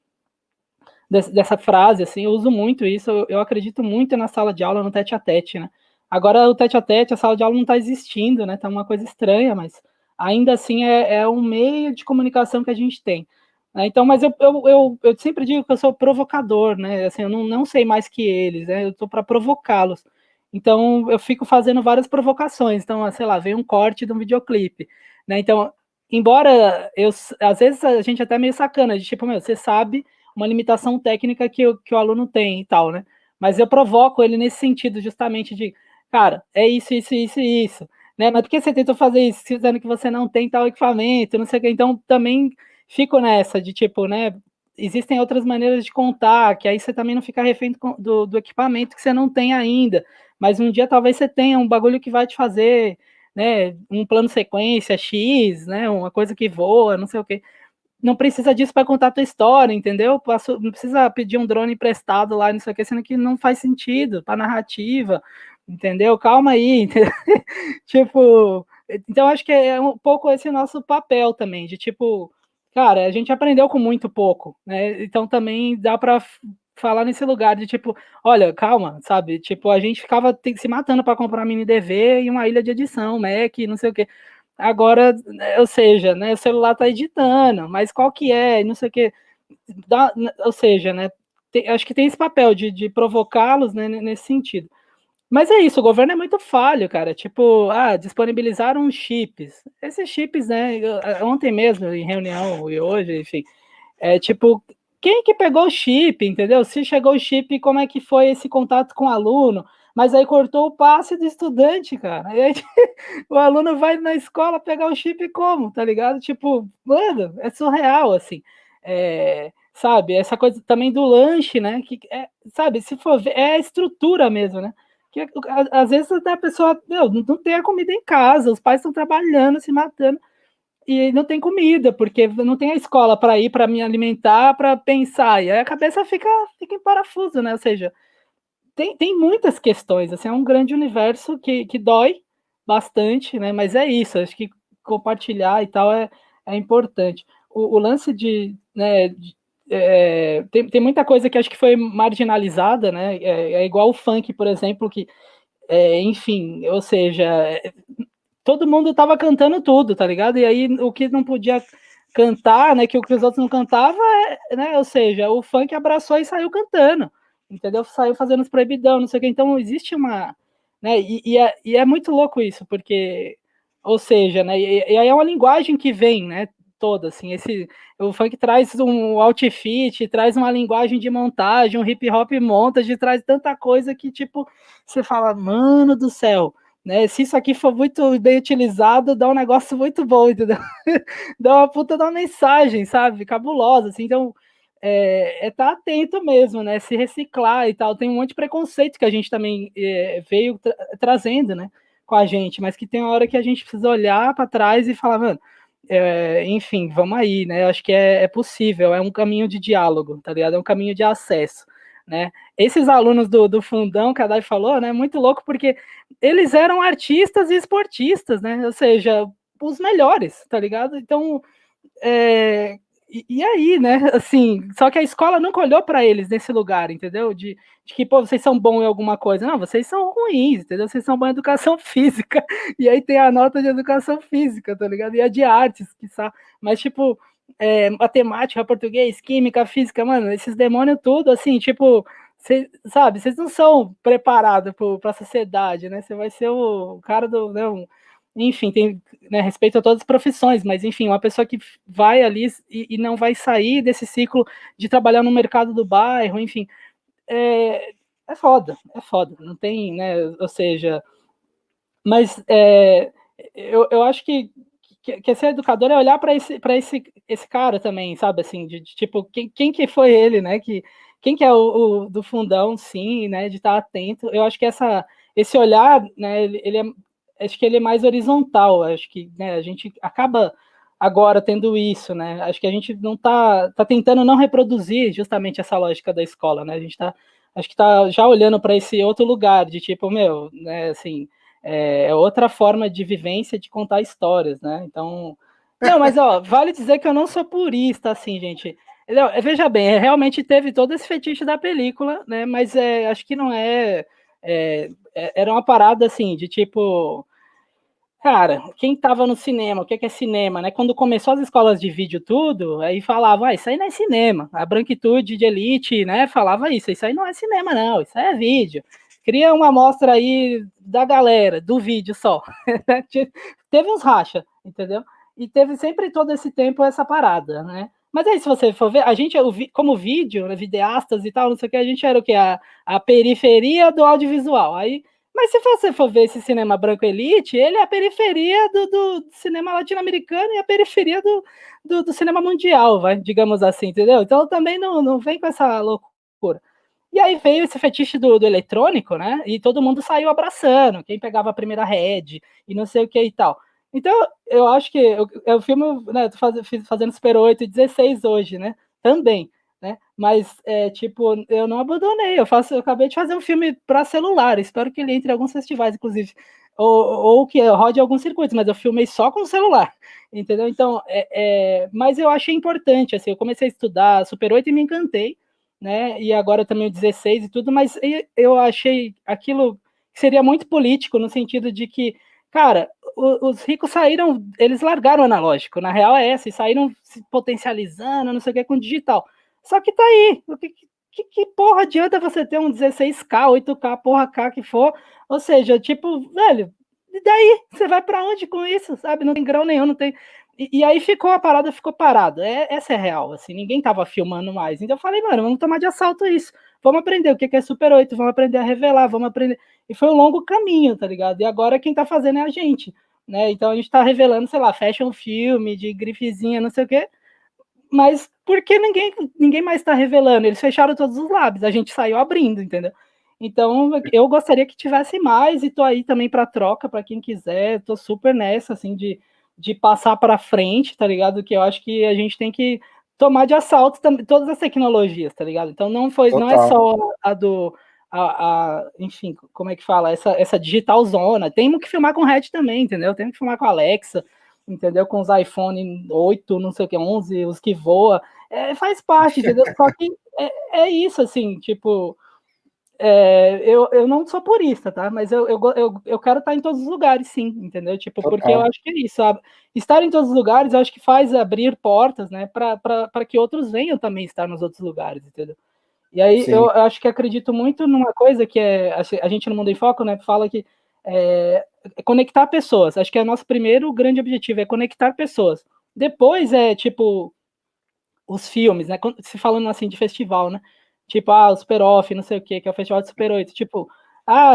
dessa frase, assim, eu uso muito isso, eu acredito muito na sala de aula, no tete-a-tete, né? Agora, o tete-a-tete, a sala de aula não está existindo, né? Tá uma coisa estranha, mas ainda assim é um meio de comunicação que a gente tem. Né? Então, mas eu sempre digo que eu sou provocador, né? Assim, eu não sei mais que eles, né? Eu estou para provocá-los. Então, eu fico fazendo várias provocações. Então, sei lá, vem um corte de um videoclipe, né? Então, embora às vezes a gente até é meio sacana, de tipo, meu, você sabe uma limitação técnica que o aluno tem e tal, né? Mas eu provoco ele nesse sentido, justamente de, cara, é isso, isso, isso e isso, né? Mas por que você tentou fazer isso, dizendo que você não tem tal equipamento, não sei o que? Então, também fico nessa de, tipo, né, existem outras maneiras de contar, que aí você também não fica refém do equipamento que você não tem ainda, mas um dia talvez você tenha um bagulho que vai te fazer, né, um plano sequência X, né, uma coisa que voa, não sei o que. Não precisa disso para contar a tua história, entendeu? Não precisa pedir um drone emprestado lá, não sei o que, sendo que não faz sentido para narrativa, entendeu? Calma aí, entendeu? Tipo, então acho que é um pouco esse nosso papel também, de tipo, cara, a gente aprendeu com muito pouco, né? Então também dá para falar nesse lugar de tipo, olha, calma, sabe? Tipo, a gente ficava se matando para comprar mini DV e uma ilha de edição, Mac, não sei o que. agora, ou seja, né, o celular tá editando, mas qual que é, não sei o que, ou seja, né, acho que tem esse papel de provocá-los, né, nesse sentido. Mas é isso, o governo é muito falho, cara. Tipo, disponibilizaram chips. Esses chips, né? Ontem mesmo, em reunião, e hoje, enfim, tipo, quem que pegou o chip, entendeu? Se chegou o chip, como é que foi esse contato com o aluno? Mas aí cortou o passe do estudante, cara. E aí, o aluno vai na escola pegar o chip como, tá ligado? Tipo, mano, é surreal, assim. Sabe, essa coisa também do lanche, né? Sabe, se for ver, é a estrutura mesmo, né? Que às vezes a pessoa não tem a comida em casa, os pais estão trabalhando, se matando, e não tem comida, porque não tem a escola para ir, para me alimentar, para pensar, e aí a cabeça fica em parafuso, né? Ou seja, tem muitas questões, assim, é um grande universo que dói bastante, né? Mas é isso, acho que compartilhar e tal é importante. O lance né, tem muita coisa que acho que foi marginalizada, né? É igual o funk, por exemplo, que, enfim, ou seja, todo mundo tava cantando tudo, tá ligado? E aí o que não podia cantar, né? Que o que os outros não cantavam, né? Ou seja, o funk abraçou e saiu cantando, entendeu? Saiu fazendo os proibidão, não sei o que. Então existe uma, né? E é muito louco isso, porque, ou seja, né? E aí é uma linguagem que vem, né? Toda, assim, o funk traz um outfit, traz uma linguagem de montagem, um hip hop montage, traz tanta coisa que, tipo, você fala, mano do céu, né? Se isso aqui for muito bem utilizado, dá um negócio muito bom, entendeu? Dá uma puta da mensagem, sabe? Cabulosa, assim. Então, tá atento mesmo, né? Se reciclar e tal. Tem um monte de preconceito que a gente também veio trazendo, né? Com a gente, mas que tem uma hora que a gente precisa olhar para trás e falar, mano, enfim, vamos aí, né? Eu acho que é possível, é um caminho de diálogo, tá ligado? É um caminho de acesso, né? Esses alunos do fundão que a Dai falou, né? Muito louco, porque eles eram artistas e esportistas, né? Ou seja, os melhores, tá ligado? Então, e aí, né? Assim, só que a escola nunca olhou para eles nesse lugar, entendeu? De que, pô, vocês são bons em alguma coisa. Não, vocês são ruins, entendeu? Vocês são bons em educação física. E aí tem a nota de educação física, tá ligado? E a de artes, que sabe? Mas, tipo, matemática, português, química, física, mano, esses demônios tudo, assim, tipo, cês, sabe, vocês não são preparados para a sociedade, né? Você vai ser o cara do. Né, enfim, tem, né, respeito a todas as profissões, mas enfim, uma pessoa que vai ali e não vai sair desse ciclo de trabalhar no mercado do bairro, enfim, é foda, não tem, né, ou seja, mas eu acho que ser educador é olhar para esse cara também, sabe, assim, de tipo, quem que foi ele, né, quem que é o do fundão, sim, né, de estar atento, eu acho que esse olhar, né, acho que ele é mais horizontal, acho que, né, a gente acaba agora tendo isso, né, acho que a gente não tá tentando não reproduzir justamente essa lógica da escola, né, a gente acho que tá já olhando para esse outro lugar, de tipo, meu, né, assim, outra forma de vivência de contar histórias, né, então, não, mas, ó, vale dizer que eu não sou purista, assim, gente, veja bem, realmente teve todo esse fetiche da película, né, mas acho que não era uma parada, assim, de tipo, cara, quem tava no cinema, o que é cinema, né? Quando começou as escolas de vídeo tudo, aí falava, isso aí não é cinema. A branquitude de elite, né, falava isso aí não é cinema não, isso aí é vídeo. Cria uma amostra aí da galera, do vídeo só. Teve uns racha, entendeu? E teve sempre todo esse tempo essa parada, né? Mas aí, se você for ver, a gente, como vídeo, né, videastas e tal, não sei o que, a gente era o quê? A periferia do audiovisual. Aí, mas se você for ver esse cinema branco elite, ele é a periferia do cinema latino-americano e a periferia do cinema mundial, digamos assim, entendeu? Então também não vem com essa loucura. E aí veio esse fetiche do eletrônico, né? E todo mundo saiu abraçando, quem pegava a primeira rede e não sei o que e tal. Então, eu acho que eu filmo, né? Tô fazendo Super 8 e 16 hoje, né? Também. Né? Mas, tipo, eu não abandonei. Eu acabei de fazer um filme para celular. Espero que ele entre em alguns festivais, inclusive, ou que rode alguns circuitos. Mas eu filmei só com o celular, entendeu? Então, mas eu achei importante. Assim, eu comecei a estudar Super 8 e me encantei, né? E agora também o 16 e tudo. Mas eu achei aquilo que seria muito político no sentido de que, cara, os ricos saíram, eles largaram o analógico, na real é essa, e saíram se potencializando, não sei o que, com digital. Só que tá aí, que porra adianta você ter um 16K, 8K, porra K que for, ou seja, tipo, velho, e daí? Você vai pra onde com isso, sabe? Não tem grão nenhum, não tem... E aí a parada ficou parada, essa é real, assim, ninguém tava filmando mais, então eu falei, mano, vamos tomar de assalto isso, vamos aprender o que é Super 8, vamos aprender a revelar, vamos aprender... E foi um longo caminho, tá ligado? E agora quem tá fazendo é a gente, né? Então a gente tá revelando, sei lá, fashion filme, de grifezinha, não sei o quê, mas por que ninguém mais tá revelando? Eles fecharam todos os lábios, a gente saiu abrindo, entendeu? Então eu gostaria que tivesse mais, e tô aí também pra troca, pra quem quiser, tô super nessa, assim, de passar pra frente, tá ligado? Que eu acho que a gente tem que tomar de assalto todas as tecnologias, tá ligado? Então não é só enfim, como é que fala? Essa digital zona. Temos que filmar com Red também, entendeu? Temos que filmar com Alexa, entendeu? Com os iPhone 8, não sei o que, 11, os que voa. Faz parte, entendeu? Só que é isso, assim, tipo... eu não sou purista, tá? Mas eu quero estar em todos os lugares, sim, entendeu? Tipo, porque eu acho que é isso, sabe? Estar em todos os lugares, eu acho que faz abrir portas, né? Para que outros venham também estar nos outros lugares, entendeu? E aí eu acho que acredito muito numa coisa que a gente no Mundo em Foco, né, fala que é conectar pessoas. Acho que é o nosso primeiro grande objetivo, é conectar pessoas. Depois tipo, os filmes, né, se falando assim de festival, né, tipo, o Super Off, não sei o que é o Festival de Super 8, tipo,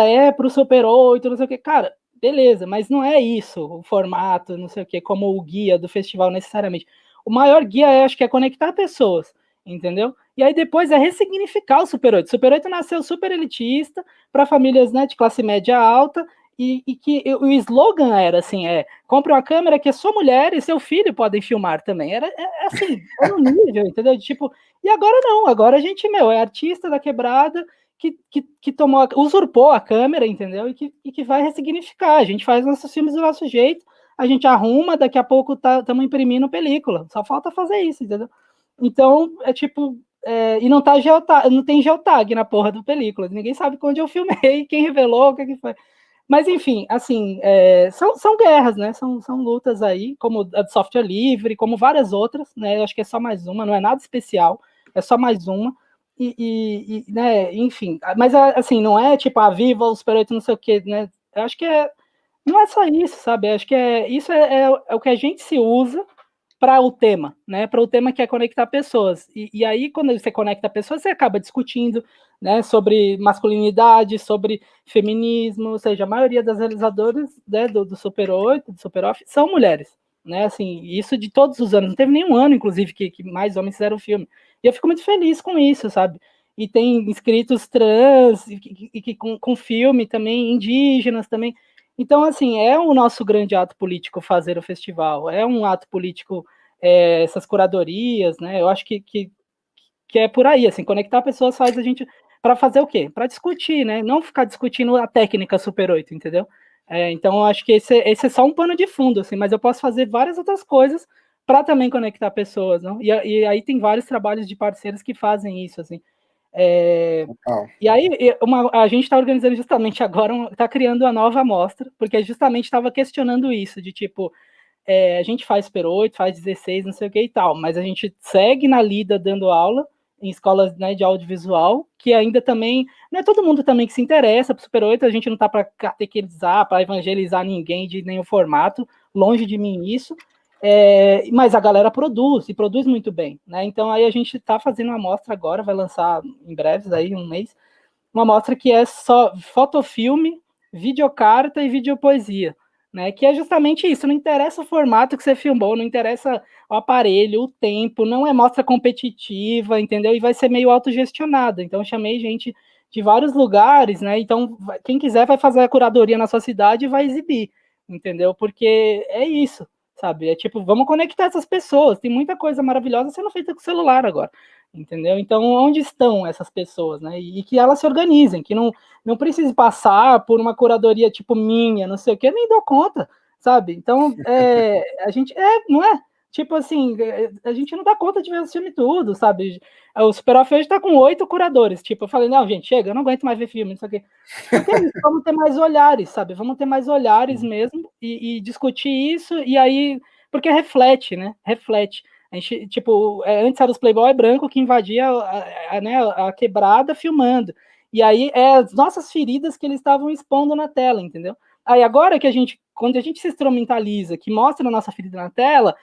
é pro Super 8, não sei o que, cara, beleza, mas não é isso, o formato, não sei o que, como o guia do festival necessariamente. O maior guia acho que é conectar pessoas, entendeu? E aí depois é ressignificar o Super 8. O Super 8 nasceu super elitista, para famílias, né, de classe média alta, e que o slogan era assim, compre uma câmera que sua mulher e seu filho podem filmar também. Era assim, era um nível, entendeu? Tipo, e agora não, agora a gente, é artista da quebrada que usurpou a câmera, entendeu? E que vai ressignificar. A gente faz nossos filmes do nosso jeito, a gente arruma, daqui a pouco estamos imprimindo película. Só falta fazer isso, entendeu? Então, tipo, e não tem geotag na porra do película. Ninguém sabe onde eu filmei, quem revelou, o que foi. Mas, enfim, assim, são guerras, né? São lutas aí, como a de software livre, como várias outras, né? Eu acho que é só mais uma, não é nada especial, é só mais uma. Né, enfim, mas assim, não é tipo, viva o Super 8, não sei o quê, né? Eu acho que não é só isso, sabe? Eu acho que isso é o que a gente se usa para o tema, né? Para o tema que é conectar pessoas. E aí, quando você conecta pessoas, você acaba discutindo, né, sobre masculinidade, sobre feminismo, ou seja, a maioria das realizadoras, né, do Super 8, do Super Off, são mulheres, né? Assim, isso de todos os anos. Não teve nenhum ano, inclusive, que mais homens fizeram o filme. E eu fico muito feliz com isso, sabe? E tem inscritos trans, com filme também, indígenas também. Então, assim, é o nosso grande ato político fazer o festival, é um ato político, essas curadorias, né? Eu acho que é por aí, assim, conectar pessoas faz a gente para fazer o quê? Para discutir, né? Não ficar discutindo a técnica Super 8, entendeu? Então, eu acho que esse é só um pano de fundo, assim, mas eu posso fazer várias outras coisas para também conectar pessoas, não? E aí tem vários trabalhos de parceiros que fazem isso, assim. E aí, a gente está organizando justamente agora, está criando uma nova amostra, porque justamente estava questionando isso, de tipo, a gente faz Super 8, faz 16, não sei o que e tal, mas a gente segue na lida dando aula em escolas, né, de audiovisual, que ainda também, não é todo mundo também que se interessa para Super 8, a gente não está para catequizar, para evangelizar ninguém de nenhum formato, longe de mim isso, mas a galera produz, e produz muito bem, né? Então aí a gente está fazendo uma amostra agora, vai lançar em breve, aí um mês, uma amostra que é só fotofilme, videocarta e videopoesia, né? Que é justamente isso, não interessa o formato que você filmou, não interessa o aparelho, o tempo, não é mostra competitiva, entendeu? E vai ser meio autogestionada. Então, eu chamei gente de vários lugares, né? Então, quem quiser vai fazer a curadoria na sua cidade e vai exibir, entendeu? Porque é isso, sabe? É tipo, vamos conectar essas pessoas. Tem muita coisa maravilhosa sendo feita com o celular agora, entendeu? Então, onde estão essas pessoas, né? E que elas se organizem, que não precise passar por uma curadoria tipo minha, não sei o que, nem dou conta, sabe? Então, a gente, não é? Tipo assim, a gente não dá conta de ver o filme tudo, sabe? O Super-Off hoje tá com 8 curadores. Tipo, eu falei, não, gente, chega, eu não aguento mais ver filme, isso aqui. Porque é isso, vamos ter mais olhares, sabe? Vamos ter mais olhares mesmo e discutir isso, e aí, porque reflete, né? Reflete. A gente, tipo, antes era os Playboy branco que invadia né, a quebrada filmando. E aí as nossas feridas que eles estavam expondo na tela, entendeu? Aí agora que quando a gente se instrumentaliza, que mostra a nossa ferida na tela,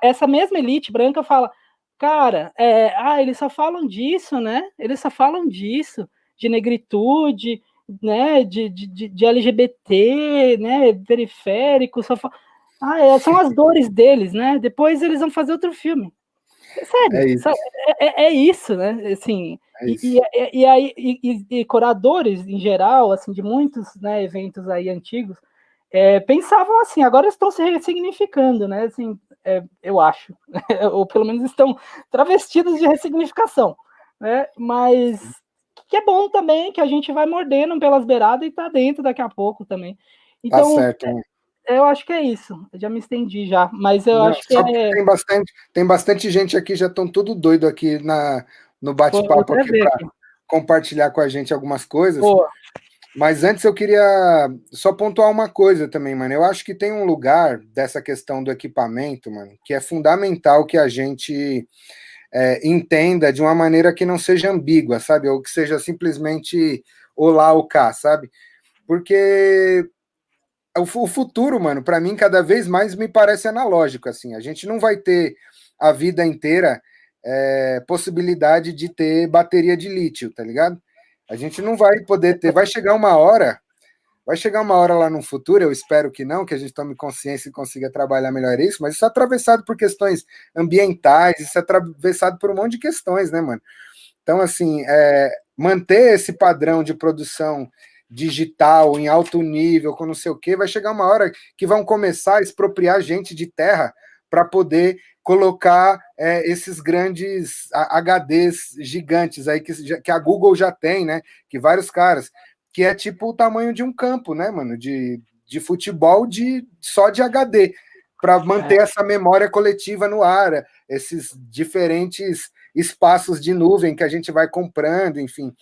essa mesma elite branca fala, cara, eles só falam disso, né? Eles só falam disso, de negritude, né? De LGBT, né? Periférico, são as dores deles, né? Depois eles vão fazer outro filme. Sério, é isso, né? Assim, e curadores em geral, assim, de muitos, né, eventos aí antigos, pensavam assim, agora estão se ressignificando, né? Assim, eu acho, ou pelo menos estão travestidos de ressignificação, né? Mas que é bom também, que a gente vai mordendo pelas beiradas e tá dentro daqui a pouco também. Então, tá certo, né? Eu acho que é isso. Eu já me estendi já, mas eu Não, acho que tem bastante gente aqui, já estão tudo doido aqui no bate-papo aqui para compartilhar com a gente algumas coisas. Boa. Mas antes eu queria só pontuar uma coisa também, mano. Eu acho que tem um lugar dessa questão do equipamento, mano, que é fundamental que a gente entenda de uma maneira que não seja ambígua, sabe? Ou que seja simplesmente olá ou cá, sabe? Porque o futuro, mano, para mim, cada vez mais me parece analógico, assim. A gente não vai ter a vida inteira possibilidade de ter bateria de lítio, tá ligado? A gente não vai poder ter. Vai chegar uma hora lá no futuro, eu espero que não, que a gente tome consciência e consiga trabalhar melhor isso, mas isso é atravessado por questões ambientais, isso é atravessado por um monte de questões, né, mano? Então, assim, manter esse padrão de produção digital em alto nível, com não sei o quê, vai chegar uma hora que vão começar a expropriar gente de terra para poder colocar esses grandes HDs gigantes aí que a Google já tem, né? Que vários caras, que é tipo o tamanho de um campo, né, mano? De futebol só de HD, para manter essa memória coletiva no ar, esses diferentes espaços de nuvem que a gente vai comprando, enfim.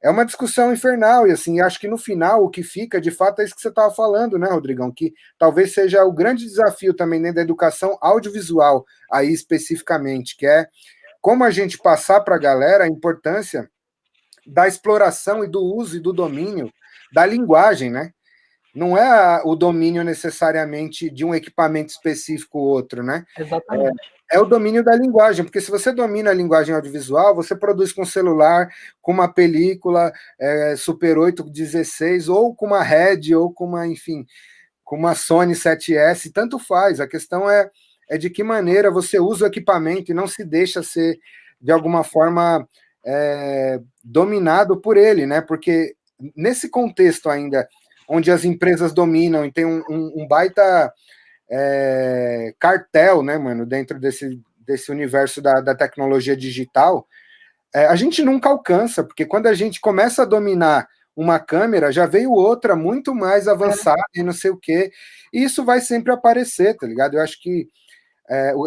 É uma discussão infernal, e assim, acho que no final o que fica, de fato, é isso que você estava falando, né, Rodrigão? Que talvez seja o grande desafio também dentro da educação audiovisual, aí especificamente, que é como a gente passar para a galera a importância da exploração e do uso e do domínio da linguagem, né? Não é o domínio necessariamente de um equipamento específico ou outro, né? Exatamente. É o domínio da linguagem, porque se você domina a linguagem audiovisual, você produz com celular, com uma película Super 8/16, ou com uma Red, ou com uma, enfim, com uma Sony 7S, tanto faz. A questão é de que maneira você usa o equipamento e não se deixa ser, de alguma forma, dominado por ele, né? Porque nesse contexto ainda, onde as empresas dominam e tem um baita cartel, né, mano, dentro desse universo da tecnologia digital, a gente nunca alcança, porque quando a gente começa a dominar uma câmera, já veio outra muito mais avançada e não sei o quê, e isso vai sempre aparecer, tá ligado? Eu acho que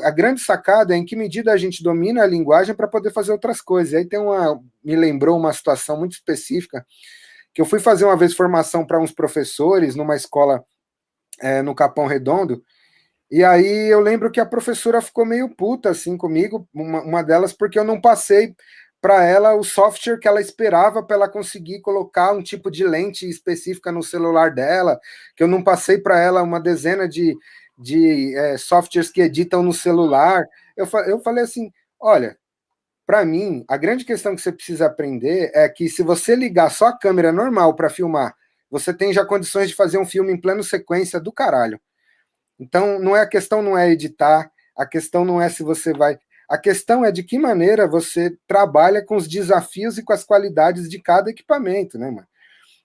a grande sacada é em que medida a gente domina a linguagem para poder fazer outras coisas. E aí me lembrou uma situação muito específica, que eu fui fazer uma vez formação para uns professores numa escola no Capão Redondo, e aí eu lembro que a professora ficou meio puta assim comigo, uma delas, porque eu não passei para ela o software que ela esperava para ela conseguir colocar um tipo de lente específica no celular dela, que eu não passei para ela uma dezena de softwares que editam no celular. Eu falei assim, olha, para mim, a grande questão que você precisa aprender é que se você ligar só a câmera normal para filmar, você tem já condições de fazer um filme em plano sequência do caralho. Então, a questão não é editar, a questão não é se você vai... A questão é de que maneira você trabalha com os desafios e com as qualidades de cada equipamento, né, mano?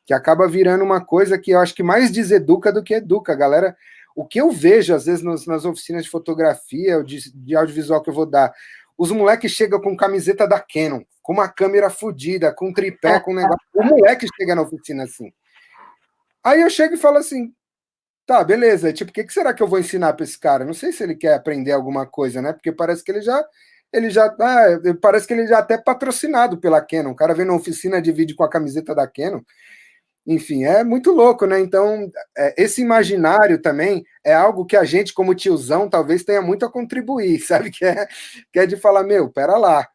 Que acaba virando uma coisa que eu acho que mais deseduca do que educa. Galera, o que eu vejo, às vezes, nas oficinas de fotografia ou de audiovisual que eu vou dar, os moleques chegam com camiseta da Canon, com uma câmera fodida, com tripé, com negócio. O moleque chega na oficina assim. Aí eu chego e falo assim, Tá, beleza. Tipo, o que será que eu vou ensinar para esse cara? Não sei se ele quer aprender alguma coisa, né? Porque parece que parece que ele já é até patrocinado pela Canon. O cara vem na oficina de vídeo com a camiseta da Canon. Enfim, é muito louco, né? Então, esse imaginário também é algo que a gente, como tiozão, talvez tenha muito a contribuir, sabe? Que é de falar, meu, pera lá,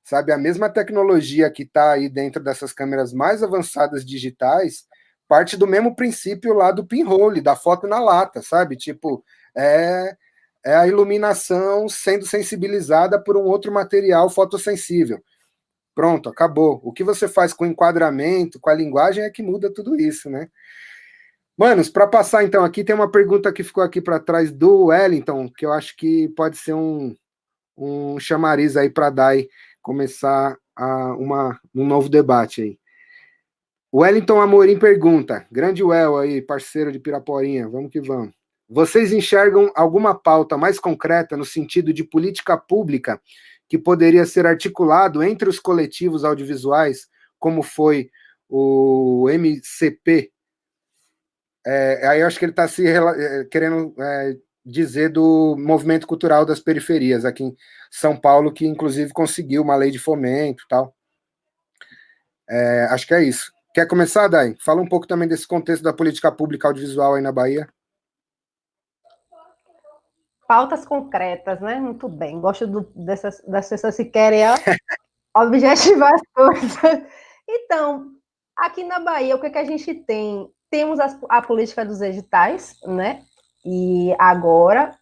sabe? A mesma tecnologia que está aí dentro dessas câmeras mais avançadas digitais parte do mesmo princípio lá do pinhole, da foto na lata, sabe? Tipo, é, é a iluminação sendo sensibilizada por um outro material fotossensível. Pronto, acabou. O que você faz com o enquadramento, com a linguagem é que muda tudo isso, né? Manos, para passar então aqui, tem uma pergunta que ficou aqui para trás do Wellington, que eu acho que pode ser um chamariz aí para dar e começar um novo debate aí. O Wellington Amorim pergunta, grande Well aí, parceiro de Piraporinha, vamos que vamos. Vocês enxergam alguma pauta mais concreta no sentido de política pública que poderia ser articulado entre os coletivos audiovisuais, como foi o MCP? Aí eu acho que ele está querendo dizer do movimento cultural das periferias, aqui em São Paulo, que inclusive conseguiu uma lei de fomento e tal. Acho que é isso. Quer começar, Dai? Fala um pouco também desse contexto da política pública audiovisual aí na Bahia. Pautas concretas, né? Muito bem. Gosto das pessoas que querem objetivar as coisas. Então, aqui na Bahia, o que a gente tem? Temos a política dos editais, né? E agora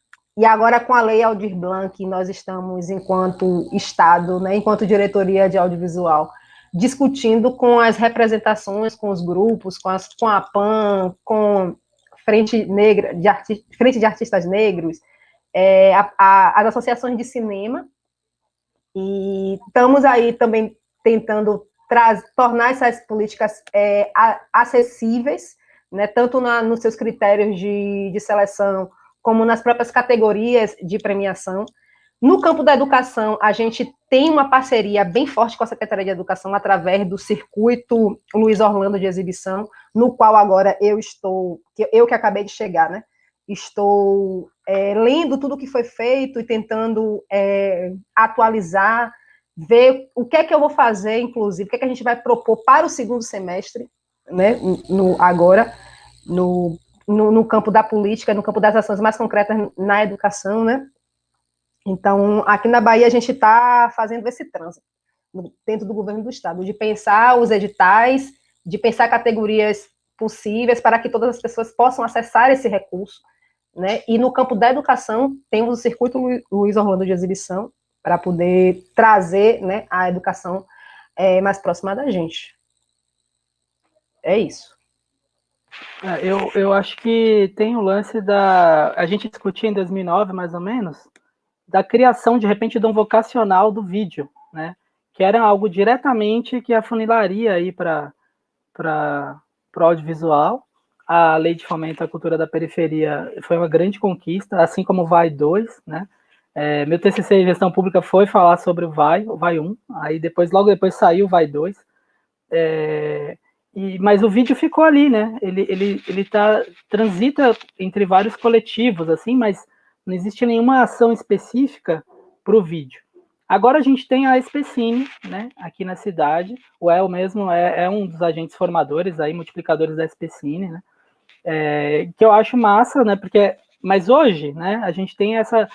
com a Lei Aldir Blanc, nós estamos, enquanto Estado, né, enquanto diretoria de audiovisual, discutindo com as representações, com os grupos, com a PAN, com Frente de Artistas Negros, as associações de cinema, e estamos aí também tentando tornar essas políticas acessíveis, né, tanto nos seus critérios de seleção, como nas próprias categorias de premiação. No campo da educação, a gente tem uma parceria bem forte com a Secretaria de Educação, através do Circuito Luiz Orlando de Exibição, no qual agora eu que acabei de chegar, né, estou lendo tudo o que foi feito e tentando atualizar, ver o que é que eu vou fazer, inclusive, o que é que a gente vai propor para o segundo semestre, né, agora, no campo da política, no campo das ações mais concretas na educação, né? Então, aqui na Bahia, a gente está fazendo esse trânsito dentro do governo do Estado, de pensar os editais, de pensar categorias possíveis para que todas as pessoas possam acessar esse recurso, né? E no campo da educação, temos o Circuito Luiz Orlando de Exibição, para poder trazer, né, a educação mais próxima da gente. É isso. Eu acho que tem o lance a gente discutia em 2009, mais ou menos, da criação, de repente, de um vocacional do vídeo, né? Que era algo diretamente que afunilaria aí para o audiovisual. A Lei de Fomento à Cultura da Periferia foi uma grande conquista, assim como o VAI 2, né? Meu TCC em Gestão Pública foi falar sobre o VAI 1, aí logo depois saiu o VAI 2, mas o vídeo ficou ali, né? Ele transita entre vários coletivos, assim, mas não existe nenhuma ação específica para o vídeo. Agora a gente tem a SPCine, né, aqui na cidade. O El mesmo é um dos agentes formadores, aí, multiplicadores da SPCine, né? Que eu acho massa, né? Mas hoje, né, a gente tem essa...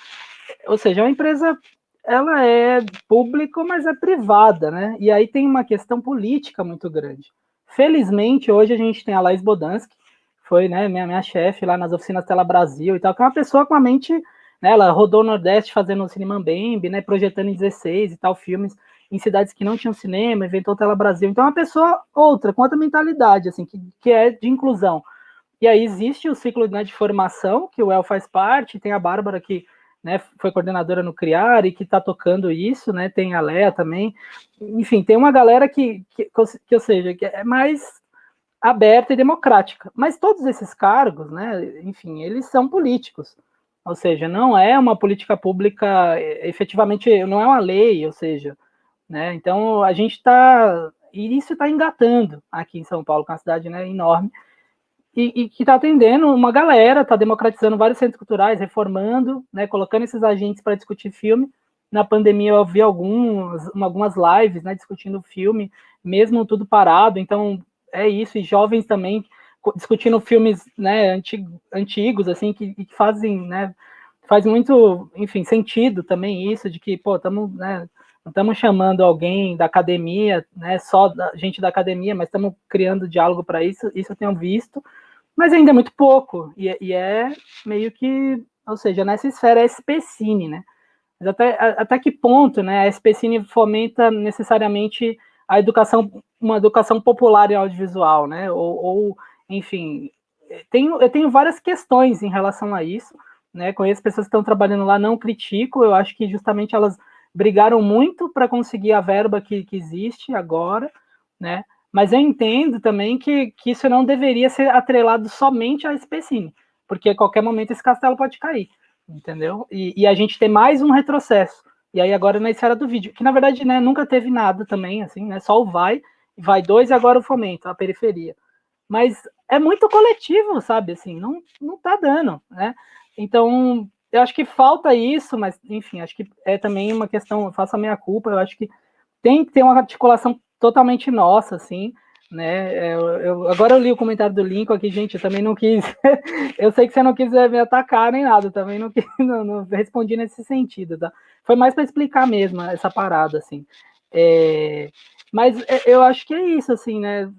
Ou seja, é uma empresa, ela é pública, mas é privada, né? E aí tem uma questão política muito grande. Felizmente, hoje a gente tem a Laís Bodansky, foi, né, minha chefe lá nas oficinas Tela Brasil e tal, que é uma pessoa com a mente, né, ela rodou o Nordeste fazendo o Cinema Bembe, né, projetando em 16 e tal, filmes em cidades que não tinham cinema, inventou Tela Brasil. Então é uma pessoa outra, com outra mentalidade, assim, que é de inclusão. E aí existe o ciclo, né, de formação, que o El faz parte, tem a Bárbara que, né, foi coordenadora no CRIAR e que está tocando isso, né, tem a Léa também, enfim, tem uma galera ou seja, que é mais aberta e democrática, mas todos esses cargos, né, enfim, eles são políticos, ou seja, não é uma política pública, efetivamente, não é uma lei, ou seja, né, então a gente está, e isso está engatando aqui em São Paulo, que é uma cidade, né, enorme, e que está atendendo uma galera, está democratizando vários centros culturais, reformando, né, colocando esses agentes para discutir filme. Na pandemia eu vi algumas lives, né, discutindo filme, mesmo tudo parado, então é isso, e jovens também discutindo filmes, né, antigos, assim, que fazem, né, faz muito, enfim, sentido também isso, de que, pô, estamos, né, não estamos chamando alguém da academia, né, só gente da academia, mas estamos criando diálogo para isso eu tenho visto, mas ainda é muito pouco, e é meio que, ou seja, nessa esfera é SPCine, né, mas até que ponto, né, a SPCine fomenta necessariamente a educação, uma educação popular em audiovisual, né, ou enfim, eu tenho várias questões em relação a isso, né, conheço pessoas que estão trabalhando lá, não critico, eu acho que justamente elas brigaram muito para conseguir a verba que existe agora, né, mas eu entendo também que isso não deveria ser atrelado somente à SPCine, porque a qualquer momento esse castelo pode cair, entendeu? E a gente tem mais um retrocesso, e aí agora na esfera do vídeo, que na verdade, né, nunca teve nada também, assim, né, só o vai 2 e agora o fomento, a periferia. Mas é muito coletivo, sabe, assim, não tá dando, né? Então, eu acho que falta isso, mas, enfim, acho que é também uma questão, eu faço a minha culpa, eu acho que tem que ter uma articulação totalmente nossa, assim, né? Agora eu li o comentário do Lincoln aqui, gente, eu também não quis. Eu sei que você não quis me atacar nem nada, também não, não respondi nesse sentido, tá? Foi mais para explicar mesmo essa parada, assim. Mas eu acho que é isso, assim, né?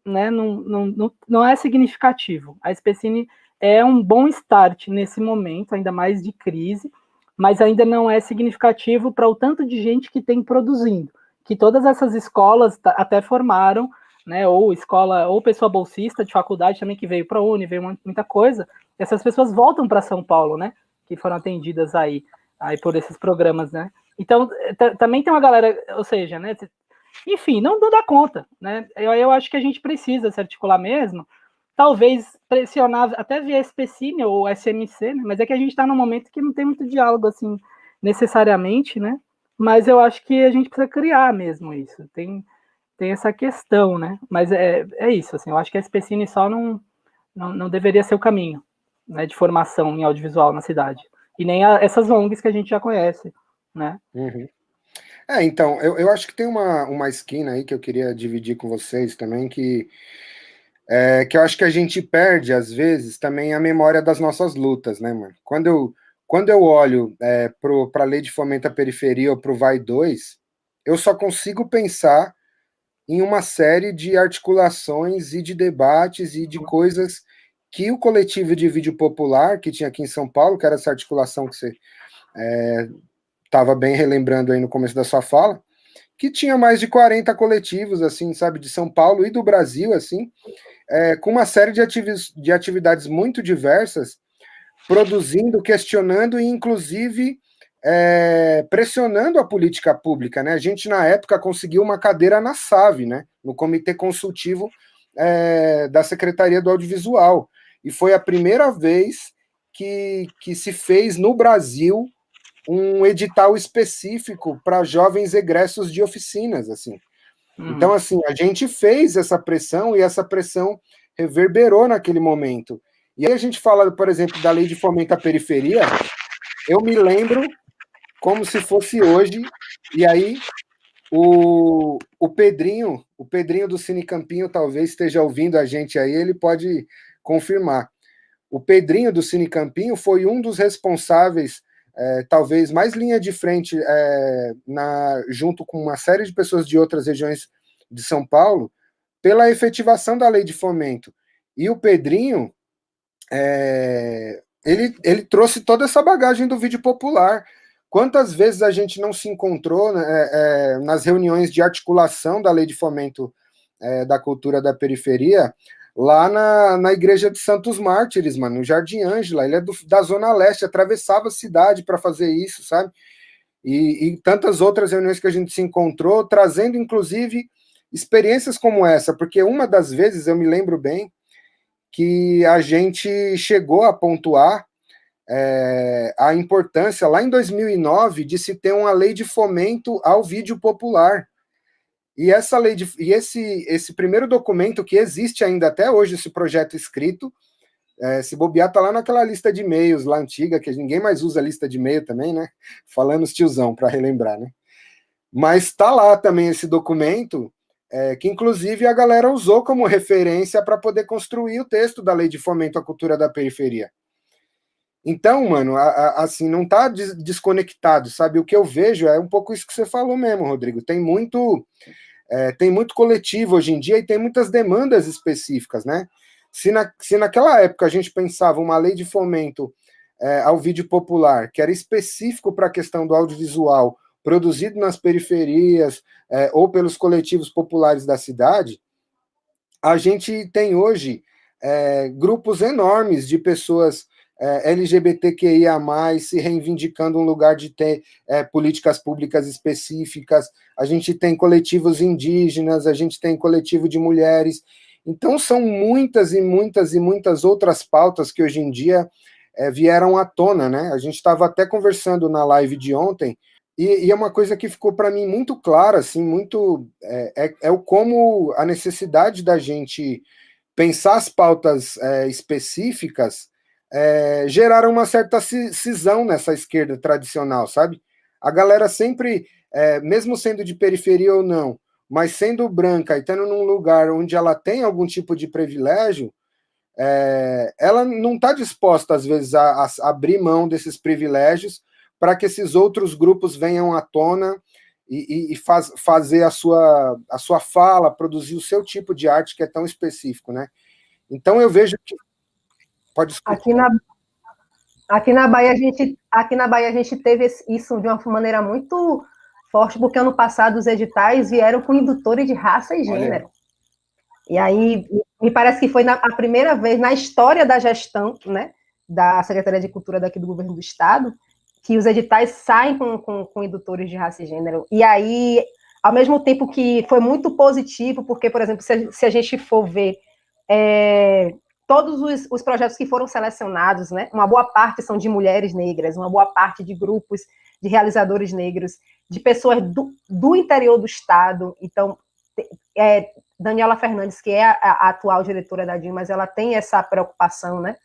Não é significativo. A SPCine é um bom start nesse momento, ainda mais de crise, mas ainda não é significativo para o tanto de gente que tem produzindo. Que todas essas escolas até formaram, né, ou escola, ou pessoa bolsista de faculdade também que veio para a Uni, veio muita coisa, e essas pessoas voltam para São Paulo, né, que foram atendidas aí por esses programas, né. Então, também tem uma galera, ou seja, né, enfim, não dá conta, né, eu acho que a gente precisa se articular mesmo, talvez pressionar até via SPCine ou SMC, né, mas é que a gente está num momento que não tem muito diálogo, assim, necessariamente, né, mas eu acho que a gente precisa criar mesmo isso, tem essa questão, né? Mas é isso, assim, eu acho que a SPCine só não deveria ser o caminho, né, de formação em audiovisual na cidade. E nem essas ONGs que a gente já conhece, né? Uhum. Então, eu acho que tem uma esquina aí que eu queria dividir com vocês também, que eu acho que a gente perde, às vezes, também a memória das nossas lutas, né, mano? Quando eu olho para a Lei de Fomento à Periferia ou para o Vai 2, eu só consigo pensar em uma série de articulações e de debates e de coisas que o coletivo de vídeo popular, que tinha aqui em São Paulo, que era essa articulação que você estava bem relembrando aí no começo da sua fala, que tinha mais de 40 coletivos, assim, sabe, de São Paulo e do Brasil, assim, com uma série de atividades muito diversas, produzindo, questionando e, inclusive, pressionando a política pública, né? A gente, na época, conseguiu uma cadeira na SAV, né? No Comitê Consultivo da Secretaria do Audiovisual. E foi a primeira vez que se fez no Brasil um edital específico para jovens egressos de oficinas, assim. Então, assim, a gente fez essa pressão e essa pressão reverberou naquele momento. E aí a gente fala, por exemplo, da Lei de Fomento à Periferia, eu me lembro como se fosse hoje, e aí o Pedrinho do Cine Campinho talvez esteja ouvindo a gente aí, ele pode confirmar. O Pedrinho do Cine Campinho foi um dos responsáveis, talvez mais linha de frente, junto com uma série de pessoas de outras regiões de São Paulo, pela efetivação da lei de fomento. E o Pedrinho, ele trouxe toda essa bagagem do vídeo popular. Quantas vezes a gente não se encontrou nas reuniões de articulação da lei de fomento da cultura da periferia, lá na igreja de Santos Mártires, mano, no Jardim Ângela. Ele é da Zona Leste, atravessava a cidade para fazer isso, sabe? E tantas outras reuniões que a gente se encontrou, trazendo, inclusive, experiências como essa, porque uma das vezes, eu me lembro bem, que a gente chegou a pontuar a importância, lá em 2009, de se ter uma lei de fomento ao vídeo popular. E essa lei e esse primeiro documento que existe ainda até hoje, esse projeto escrito, se bobear, tá lá naquela lista de e-mails lá antiga, que ninguém mais usa a lista de e-mail também, né? Falando os tiozão, para relembrar, né? Mas está lá também esse documento, que inclusive a galera usou como referência para poder construir o texto da Lei de Fomento à Cultura da Periferia. Então, mano, assim, não está desconectado, sabe? O que eu vejo é um pouco isso que você falou mesmo, Rodrigo. Tem muito coletivo hoje em dia e tem muitas demandas específicas, né? Se naquela época a gente pensava uma lei de fomento ao vídeo popular, que era específico para a questão do audiovisual, produzido nas periferias ou pelos coletivos populares da cidade, a gente tem hoje grupos enormes de pessoas LGBTQIA+, se reivindicando um lugar de ter políticas públicas específicas, a gente tem coletivos indígenas, a gente tem coletivo de mulheres, então são muitas e muitas e muitas outras pautas que hoje em dia vieram à tona, né? A gente estava até conversando na live de ontem, e é uma coisa que ficou para mim muito clara, assim, muito o como a necessidade da gente pensar as pautas específicas geraram uma certa cisão nessa esquerda tradicional, sabe? A galera sempre, mesmo sendo de periferia ou não, mas sendo branca e estando num lugar onde ela tem algum tipo de privilégio, ela não está disposta, às vezes, a abrir mão desses privilégios para que esses outros grupos venham à tona e fazer a sua fala, produzir o seu tipo de arte que é tão específico, né? Então eu vejo que... Pode escutar. Aqui na Bahia a gente teve isso de uma maneira muito forte, porque ano passado os editais vieram com indutores de raça e gênero. Olha. E aí, me parece que foi a primeira vez na história da gestão, né, da Secretaria de Cultura daqui do Governo do Estado, que os editais saem com indutores de raça e gênero. E aí, ao mesmo tempo que foi muito positivo, porque, por exemplo, se a gente for ver todos os projetos que foram selecionados, né, uma boa parte são de mulheres negras, uma boa parte de grupos de realizadores negros, de pessoas do interior do Estado. Então, Daniela Fernandes, que é a atual diretora da DIN, mas ela tem essa preocupação, né,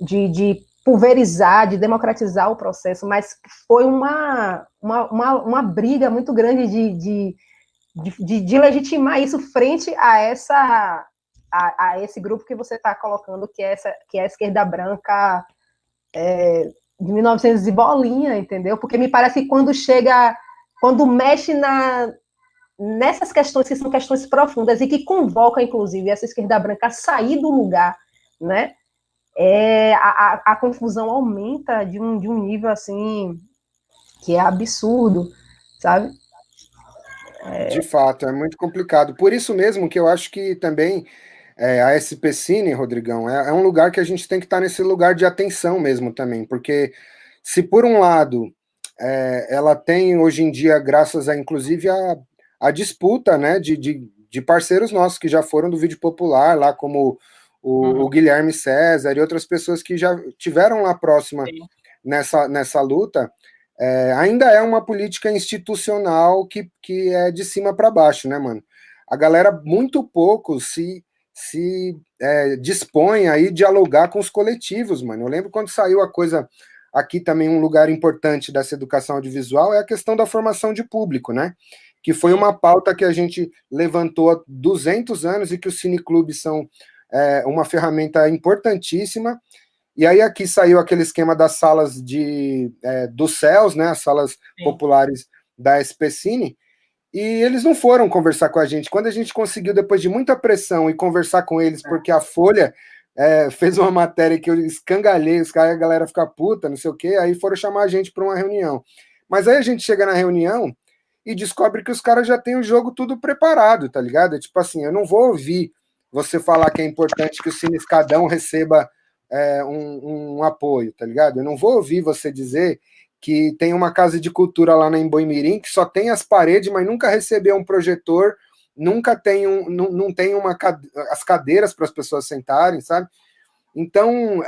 de pulverizar, de democratizar o processo, mas foi uma briga muito grande de legitimar isso frente a esse grupo que você está colocando, que é a esquerda branca de 1900 e bolinha, entendeu? Porque me parece que quando mexe nessas questões que são questões profundas e que convoca, inclusive, essa esquerda branca a sair do lugar, né? A confusão aumenta de um nível, assim, que é absurdo, sabe? De fato, é muito complicado. Por isso mesmo que eu acho que também a SP Cine, Rodrigão, é um lugar que a gente tem que estar nesse lugar de atenção mesmo também, porque se por um lado ela tem hoje em dia, graças a inclusive a disputa, né, de parceiros nossos que já foram do vídeo popular, lá como o Guilherme César e outras pessoas que já tiveram lá próxima nessa luta, ainda é uma política institucional que é de cima para baixo, né, mano? A galera muito pouco se dispõe aí dialogar com os coletivos, mano. Eu lembro quando saiu a coisa aqui também, um lugar importante dessa educação audiovisual é a questão da formação de público, né? Que foi uma pauta que a gente levantou há 200 anos e que os cineclubes são uma ferramenta importantíssima. E aí aqui saiu aquele esquema das salas dos céus, né? As salas populares da SP Cine, e eles não foram conversar com a gente. Quando a gente conseguiu, depois de muita pressão, e conversar com eles, porque a Folha fez uma matéria que eu escangalhei, a galera fica puta, não sei o quê, aí foram chamar a gente para uma reunião. Mas aí a gente chega na reunião e descobre que os caras já têm o jogo tudo preparado, tá ligado? É tipo assim, eu não vou ouvir você falar que é importante que o Cine Escadão receba um apoio, tá ligado? Eu não vou ouvir você dizer que tem uma casa de cultura lá na Emboimirim que só tem as paredes, mas nunca recebeu um projetor, nunca tem não tem as cadeiras para as pessoas sentarem, sabe? Então,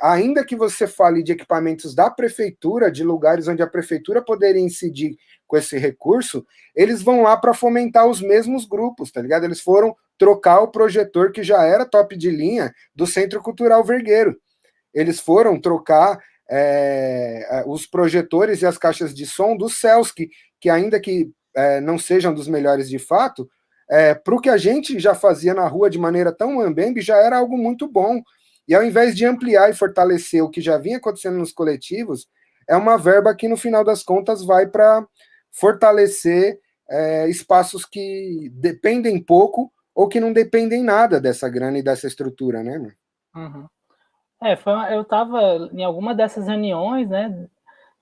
ainda que você fale de equipamentos da prefeitura, de lugares onde a prefeitura poderia incidir com esse recurso, eles vão lá para fomentar os mesmos grupos, tá ligado? Eles foram trocar o projetor que já era top de linha do Centro Cultural Vergueiro. Eles foram trocar os projetores e as caixas de som do CELS, que ainda que não sejam dos melhores de fato, para o que a gente já fazia na rua de maneira tão mambembe, já era algo muito bom. E ao invés de ampliar e fortalecer o que já vinha acontecendo nos coletivos, é uma verba que, no final das contas, vai para fortalecer espaços que dependem pouco ou que não dependem nada dessa grana e dessa estrutura, né? Uhum. Eu estava em alguma dessas reuniões, né?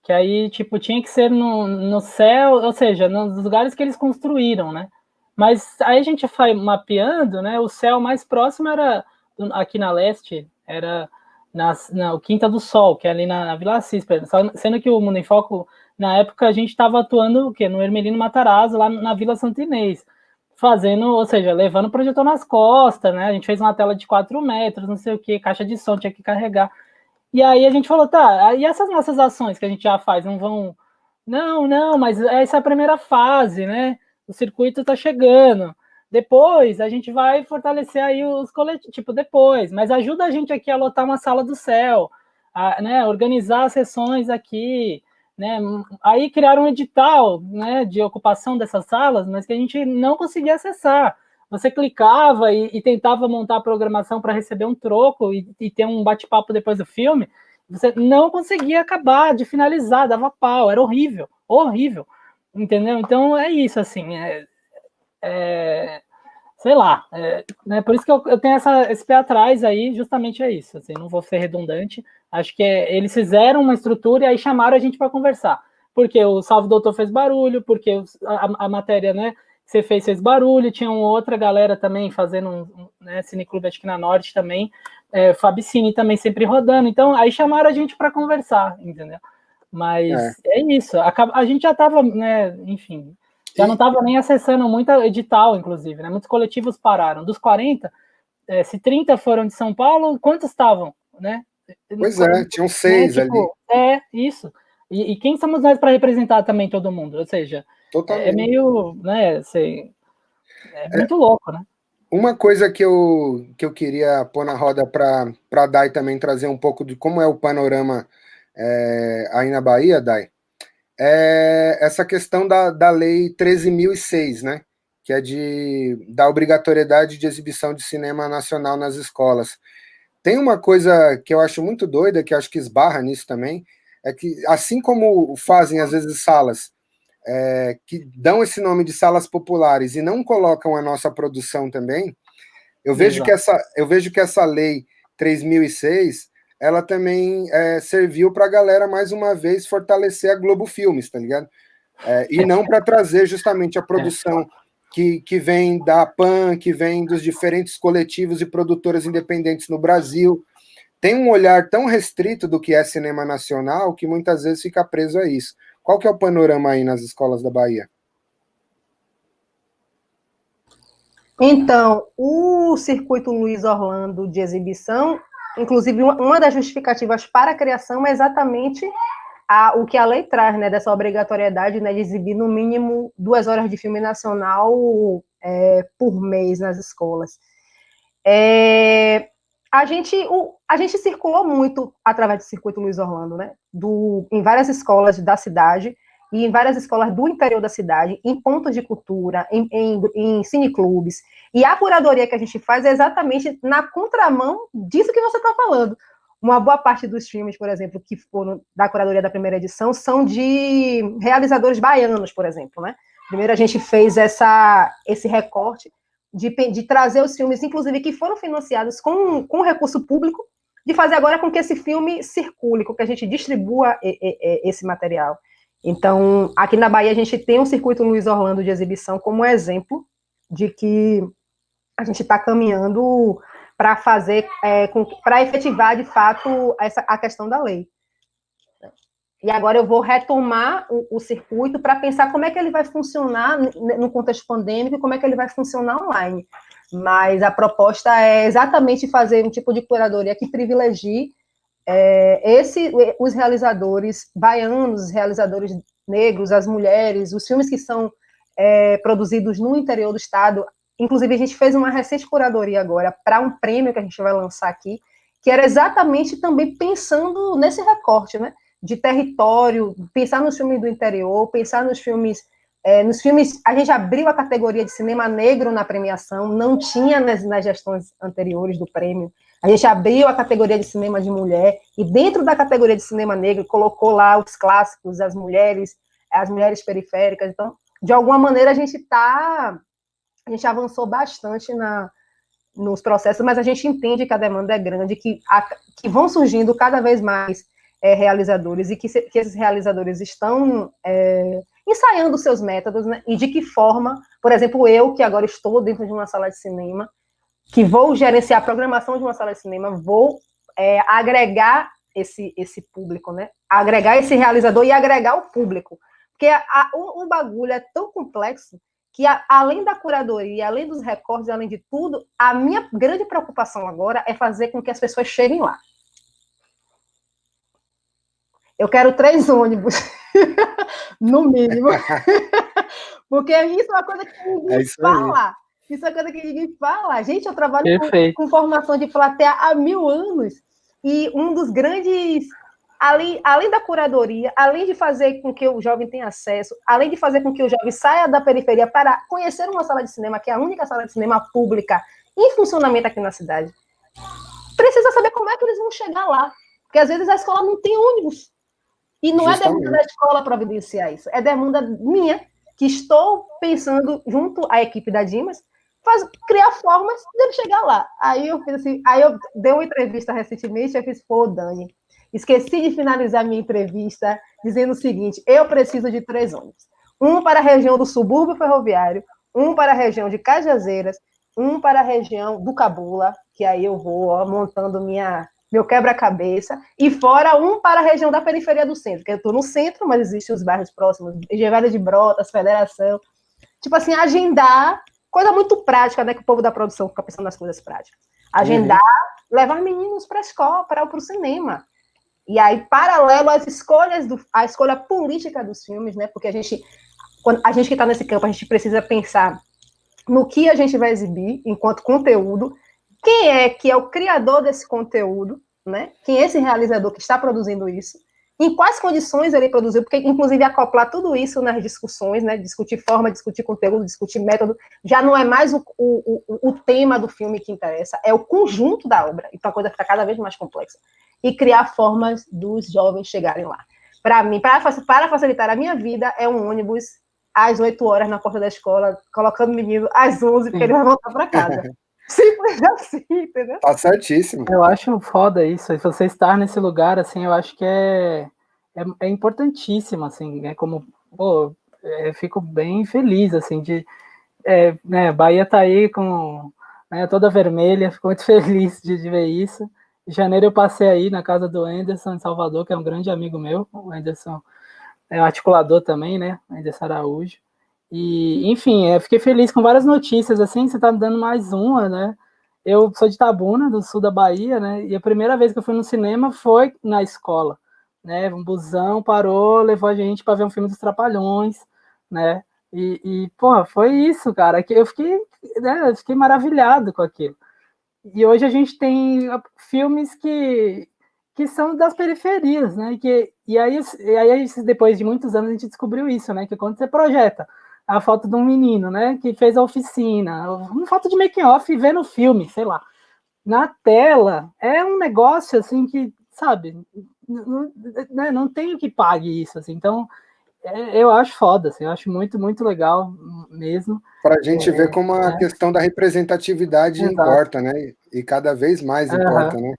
Que aí, tipo, tinha que ser no céu, ou seja, nos lugares que eles construíram, né? Mas aí a gente foi mapeando, né? O céu mais próximo era aqui na leste, era o Quinta do Sol, que é ali na Vila Assis, sendo que o Mundo em Foco, na época, a gente estava atuando o quê? No Hermelino Matarazzo, lá na Vila Santo Inês, fazendo, ou seja, levando o projetor nas costas, né? A gente fez uma tela de 4 metros, não sei o que, caixa de som, tinha que carregar. E aí a gente falou, tá, e essas nossas ações que a gente já faz, não vão... Não, mas essa é a primeira fase, né? O circuito tá chegando. Depois a gente vai fortalecer aí os coletivos, tipo, depois, mas ajuda a gente aqui a lotar uma sala do céu, né, organizar as sessões aqui, né? Aí criaram um edital, né, de ocupação dessas salas, mas que a gente não conseguia acessar. Você clicava e tentava montar a programação para receber um troco e ter um bate-papo depois do filme, você não conseguia acabar de finalizar, dava pau, era horrível, entendeu? Então é isso, assim, sei lá, né, por isso que eu tenho esse pé atrás aí, justamente é isso, assim, não vou ser redundante, acho que eles fizeram uma estrutura e aí chamaram a gente para conversar, porque o Salve Doutor fez barulho, porque a matéria, né, que você fez barulho, tinha uma outra galera também fazendo né, Cineclube, acho que na Norte também, Fabicine também sempre rodando, então aí chamaram a gente para conversar, entendeu? Mas é isso, a gente já estava, né, enfim, já não estava nem acessando muito edital, inclusive, né? Muitos coletivos pararam. Dos 40, se 30 foram de São Paulo, quantos estavam, né? Pois tinham 6 ali. Isso. E quem somos nós para representar também todo mundo? Ou seja, é meio, né, assim, muito louco, né? Uma coisa que eu queria pôr na roda para a Dai também trazer um pouco de como é o panorama aí na Bahia, Dai, é essa questão da Lei 13.006, né? Que é da obrigatoriedade de exibição de cinema nacional nas escolas. Tem uma coisa que eu acho muito doida, que eu acho que esbarra nisso também, é que assim como fazem às vezes salas que dão esse nome de salas populares e não colocam a nossa produção também, eu vejo que essa lei 3006, ela também serviu para a galera, mais uma vez, fortalecer a Globo Filmes, tá ligado? E não para trazer justamente a produção que vem da PAN, que vem dos diferentes coletivos e produtoras independentes no Brasil. Tem um olhar tão restrito do que é cinema nacional que muitas vezes fica preso a isso. Qual que é o panorama aí nas escolas da Bahia? Então, o circuito Luiz Orlando de exibição, inclusive uma das justificativas para a criação é exatamente o que a lei traz, né, dessa obrigatoriedade, né, de exibir no mínimo 2 horas de filme nacional por mês nas escolas. A gente circulou muito através do circuito Luiz Orlando, né, em várias escolas da cidade e em várias escolas do interior da cidade, em pontos de cultura, em cineclubes. E a curadoria que a gente faz é exatamente na contramão disso que você está falando. Uma boa parte dos filmes, por exemplo, que foram da curadoria da primeira edição, são de realizadores baianos, por exemplo, né? Primeiro a gente fez esse recorte de trazer os filmes, inclusive, que foram financiados com recurso público, de fazer agora com que esse filme circule, com que a gente distribua esse material. Então, aqui na Bahia, a gente tem um circuito Luiz Orlando de exibição como exemplo de que a gente está caminhando para fazer, para efetivar, de fato, a questão da lei. E agora eu vou retomar o circuito para pensar como é que ele vai funcionar no contexto pandêmico e como é que ele vai funcionar online. mas a proposta é exatamente fazer um tipo de curadoria que privilegie os realizadores baianos, os realizadores negros, as mulheres, os filmes que são produzidos no interior do estado. Inclusive, a gente fez uma recente curadoria agora para um prêmio que a gente vai lançar aqui, que era exatamente também pensando nesse recorte, né, de território, pensar nos filmes do interior, pensar nos filmes... a gente abriu a categoria de cinema negro na premiação, não tinha nas gestões anteriores do prêmio. A gente abriu a categoria de cinema de mulher, e dentro da categoria de cinema negro, colocou lá os clássicos, as mulheres periféricas. Então, de alguma maneira, a gente avançou bastante nos processos, mas a gente entende que a demanda é grande, que vão surgindo cada vez mais realizadores, e que esses realizadores estão ensaiando seus métodos, né? E de que forma, por exemplo, eu, que agora estou dentro de uma sala de cinema, que vou gerenciar a programação de uma sala de cinema, vou agregar esse público, né? Agregar esse realizador e agregar o público. Porque o bagulho é tão complexo que, além da curadoria, além dos recortes, além de tudo, a minha grande preocupação agora é fazer com que as pessoas cheguem lá. Eu quero 3 ônibus, no mínimo. Porque isso é uma coisa que ninguém fala. Isso é uma coisa que ninguém fala. Gente, eu trabalho com formação de plateia há 1000 anos. E um dos grandes... Além da curadoria, além de fazer com que o jovem tenha acesso, além de fazer com que o jovem saia da periferia para conhecer uma sala de cinema, que é a única sala de cinema pública em funcionamento aqui na cidade, precisa saber como é que eles vão chegar lá. Porque, às vezes, a escola não tem ônibus. E não é demanda da escola providenciar isso. É demanda minha, que estou pensando, junto à equipe da Dimas, criar formas de ele chegar lá. Aí eu fiz assim, eu dei uma entrevista recentemente, eu fiz, Dani, esqueci de finalizar minha entrevista dizendo o seguinte: eu preciso de 3 ônibus. Um para a região do subúrbio ferroviário, um para a região de Cajazeiras, um para a região do Cabula, que aí eu vou montando meu quebra-cabeça, e fora um para a região da periferia do centro, que eu estou no centro, mas existem os bairros próximos, Egevalha de Brotas, Federação. Tipo assim, agendar, coisa muito prática, né, que o povo da produção fica pensando nas coisas práticas. Agendar, levar meninos para a escola, para o cinema. E aí, paralelo às escolhas, a escolha política dos filmes, né? Porque a gente que está nesse campo, a gente precisa pensar no que a gente vai exibir enquanto conteúdo, quem é que é o criador desse conteúdo, né? Quem é esse realizador que está produzindo isso, em quais condições ele produziu, porque, inclusive, acoplar tudo isso nas discussões, né? Discutir forma, discutir conteúdo, discutir método, já não é mais o tema do filme que interessa, é o conjunto da obra, então a coisa fica cada vez mais complexa. E criar formas dos jovens chegarem lá. Para mim, para facilitar a minha vida, é um ônibus às 8 horas na porta da escola, colocando o menino às 11, porque ele vai voltar para casa. Simples assim, entendeu? Tá certíssimo. Eu acho foda isso. Se você estar nesse lugar, assim, eu acho que é importantíssimo, assim, como, eu fico bem feliz, assim, né, Bahia tá aí com, né, toda vermelha, fico muito feliz de ver isso. Em janeiro eu passei aí na casa do Anderson, em Salvador, que é um grande amigo meu. O Anderson é um articulador também, né? O Anderson Araújo. E, enfim, eu fiquei feliz com várias notícias, assim, você tá me dando mais uma, né? Eu sou de Itabuna, do sul da Bahia, né? E a primeira vez que eu fui no cinema foi na escola, né? Um busão parou, levou a gente para ver um filme dos Trapalhões, né? Porra, foi isso, cara, que eu fiquei maravilhado com aquilo. E hoje a gente tem filmes que são das periferias, né? E aí, depois de muitos anos, a gente descobriu isso, né? Que quando você projeta a foto de um menino, né? Que fez a oficina, uma foto de making-off e vê no filme, sei lá. Na tela, é um negócio, assim, que, sabe? Não tem o que pague isso, assim. Então, eu acho foda, assim. Eu acho muito, muito legal mesmo. Para a gente ver como a questão da representatividade importa, né? E cada vez mais importa, né?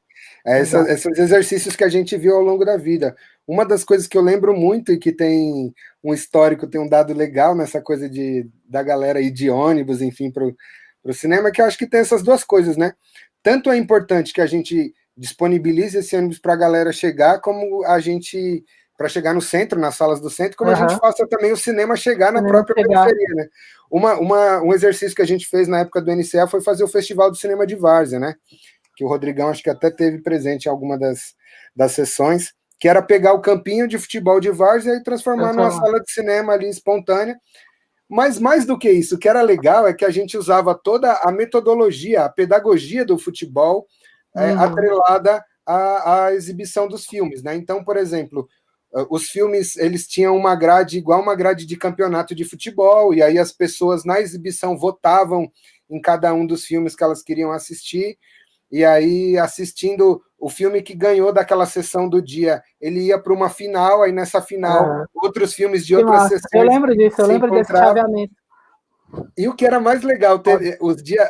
Esses exercícios que a gente viu ao longo da vida. Uma das coisas que eu lembro muito e que tem um histórico, tem um dado legal nessa coisa da galera ir de ônibus, enfim, para o cinema, que eu acho que tem essas duas coisas, né? Tanto é importante que a gente disponibilize esse ônibus para a galera chegar, como a gente para chegar no centro, nas salas do centro, como a gente faça também o cinema chegar na própria periferia, né? Um exercício que a gente fez na época do NCA foi fazer o Festival do Cinema de Várzea, né? Que o Rodrigão acho que até teve presente em alguma das sessões, que era pegar o campinho de futebol de Várzea e transformar numa sala de cinema ali espontânea. Mas mais do que isso, o que era legal é que a gente usava toda a metodologia, a pedagogia do futebol atrelada à exibição dos filmes, né? Então, por exemplo, os filmes, eles tinham uma grade igual uma grade de campeonato de futebol, e aí as pessoas na exibição votavam em cada um dos filmes que elas queriam assistir, e aí assistindo o filme que ganhou daquela sessão do dia, ele ia para uma final, aí nessa final outros filmes de outras sessões. Eu lembro disso, eu lembro desse chaveamento. E o que era mais legal,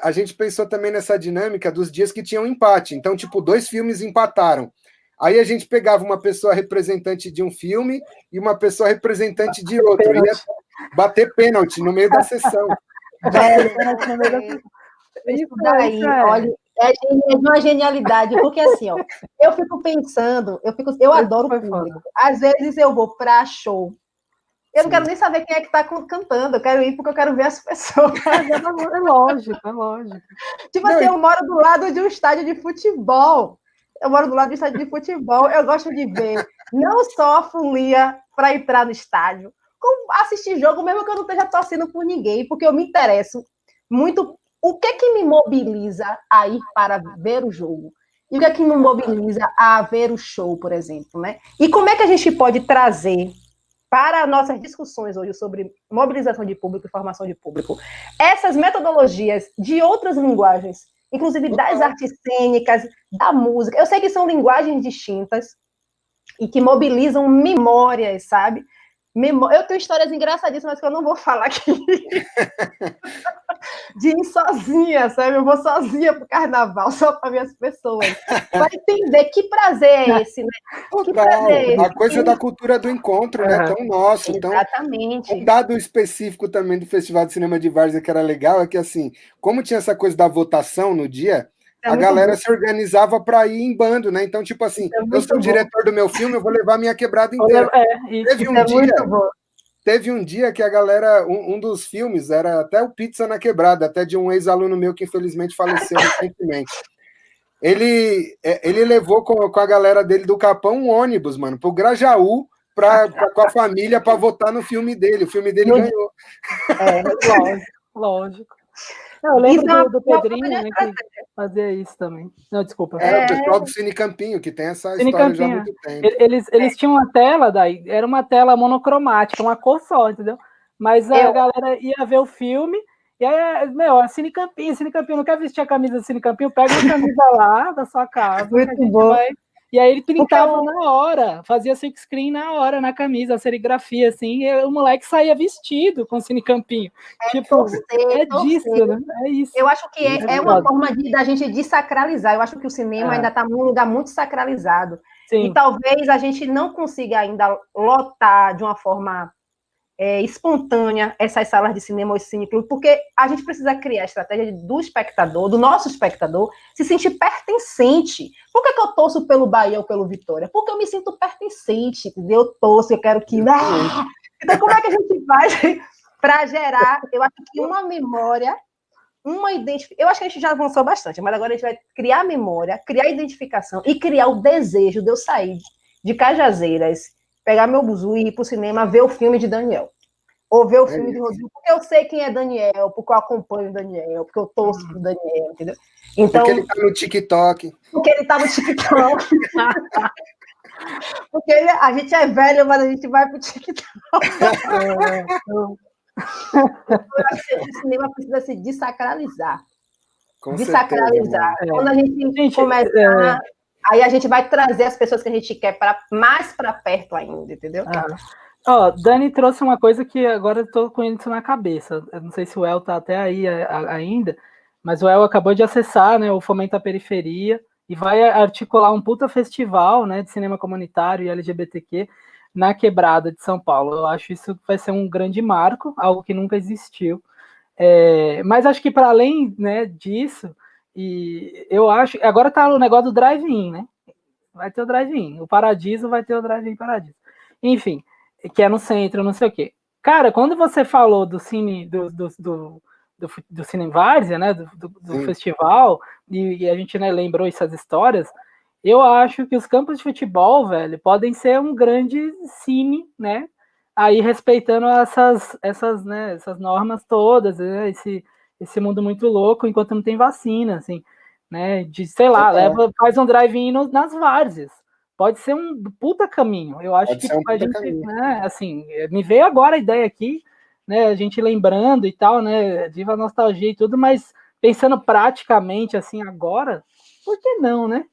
a gente pensou também nessa dinâmica dos dias que tinham empate. Então, tipo, 2 filmes empataram. Aí a gente pegava uma pessoa representante de um filme e uma pessoa representante de outro. Ia bater pênalti no meio da sessão. Isso daí, olha, é uma genialidade, porque assim, ó, eu fico pensando, eu adoro o público. Às vezes eu vou para show, eu não quero nem saber quem é que está cantando, eu quero ir porque eu quero ver as pessoas. É lógico. Tipo assim, eu moro do lado de um estádio de futebol. Eu gosto de ver não só a folia para entrar no estádio, como assistir jogo, mesmo que eu não esteja torcendo por ninguém, porque eu me interesso muito. O que é que me mobiliza a ir para ver o jogo? E o que é que me mobiliza a ver o show, por exemplo, né? E como é que a gente pode trazer para nossas discussões hoje sobre mobilização de público e formação de público essas metodologias de outras linguagens, inclusive das artes cênicas, da música? Eu sei que são linguagens distintas e que mobilizam memórias, sabe? Eu tenho histórias engraçadíssimas que eu não vou falar aqui. De ir sozinha, sabe? Eu vou sozinha pro carnaval, só para ver as pessoas. Vai entender que prazer é esse, né? Que prazer é esse? A coisa da cultura do encontro, né? Tão nosso. Exatamente. Um dado específico também do Festival de Cinema de Várzea que era legal é que, assim, como tinha essa coisa da votação no dia, a galera se organizava para ir em bando, né? Então, tipo assim, eu sou o diretor do meu filme, eu vou levar a minha quebrada inteira. Teve um dia que a galera, um dos filmes, era até o Pizza na Quebrada, até de um ex-aluno meu que infelizmente faleceu recentemente. Ele levou com a galera dele do Capão um ônibus, mano, pro Grajaú, com a família, para votar no filme dele. O filme dele ganhou. Lógico. Eu lembro do Pedrinho, né, que fazia isso também. Não, desculpa. O pessoal do Cine Campinho, que tem essa história já há muito tempo. Eles tinham uma tela, daí, era uma tela monocromática, uma cor só, entendeu? Mas a galera ia ver o filme, e aí, Cine Campinho, não quer vestir a camisa do Cine Campinho? Pega a camisa lá da sua casa. Muito bom. E aí ele printava na hora, fazia silk screen na hora, na camisa, a serigrafia, assim, e o moleque saía vestido com o Cine Campinho. Disso, né? É isso. Eu acho que é uma forma da gente desacralizar. Eu acho que o cinema ainda está num lugar muito sacralizado. Sim. E talvez a gente não consiga ainda lotar de uma forma espontânea essas salas de cinema ou cineclube, porque a gente precisa criar a estratégia do espectador, do nosso espectador, se sentir pertencente. Por que eu torço pelo Bahia ou pelo Vitória? Porque eu me sinto pertencente, entendeu? Eu torço, eu quero que... Então, como é que a gente faz para gerar, eu acho que uma memória, uma identificação... Eu acho que a gente já avançou bastante, mas agora a gente vai criar memória, criar identificação e criar o desejo de eu sair de Cajazeiras, pegar meu buzu e ir pro cinema ver o filme de Daniel. Ou ver o filme de Rodrigo, porque eu sei quem é Daniel, porque eu acompanho o Daniel, porque eu torço pro Daniel, entendeu? Então, porque ele tá no TikTok. Porque ele tá no TikTok. Porque a gente é velho, mas a gente vai pro TikTok. Eu acho que o cinema precisa se desacralizar. Desacralizar. Quando a gente começar... Aí a gente vai trazer as pessoas que a gente quer mais para perto ainda, entendeu? Dani trouxe uma coisa que agora eu estou com isso na cabeça. Eu não sei se o El está até aí ainda, mas o El acabou de acessar, né, o Fomenta a Periferia e vai articular um puta festival, né, de cinema comunitário e LGBTQ na Quebrada de São Paulo. Eu acho isso que vai ser um grande marco, algo que nunca existiu. Mas acho que para além, né, disso... E eu acho... Agora tá o negócio do drive-in, né? Vai ter o drive-in. O Paradiso vai ter o drive-in Paradiso. enfim, que é no centro, não sei o quê. Cara, quando você falou do Cine, do Cine Várzea, né, do festival, e a gente, né, lembrou essas histórias, eu acho que os campos de futebol, velho, podem ser um grande cine, né, aí respeitando essas normas todas, né, esse mundo muito louco, enquanto não tem vacina, assim, né, de, sei lá, faz um drive-in nas várzeas. Pode ser um puta caminho. Eu acho que a gente, né, assim, me veio agora a ideia aqui, né, a gente lembrando e tal, né, viva a nostalgia e tudo, mas pensando praticamente assim agora, por que não, né?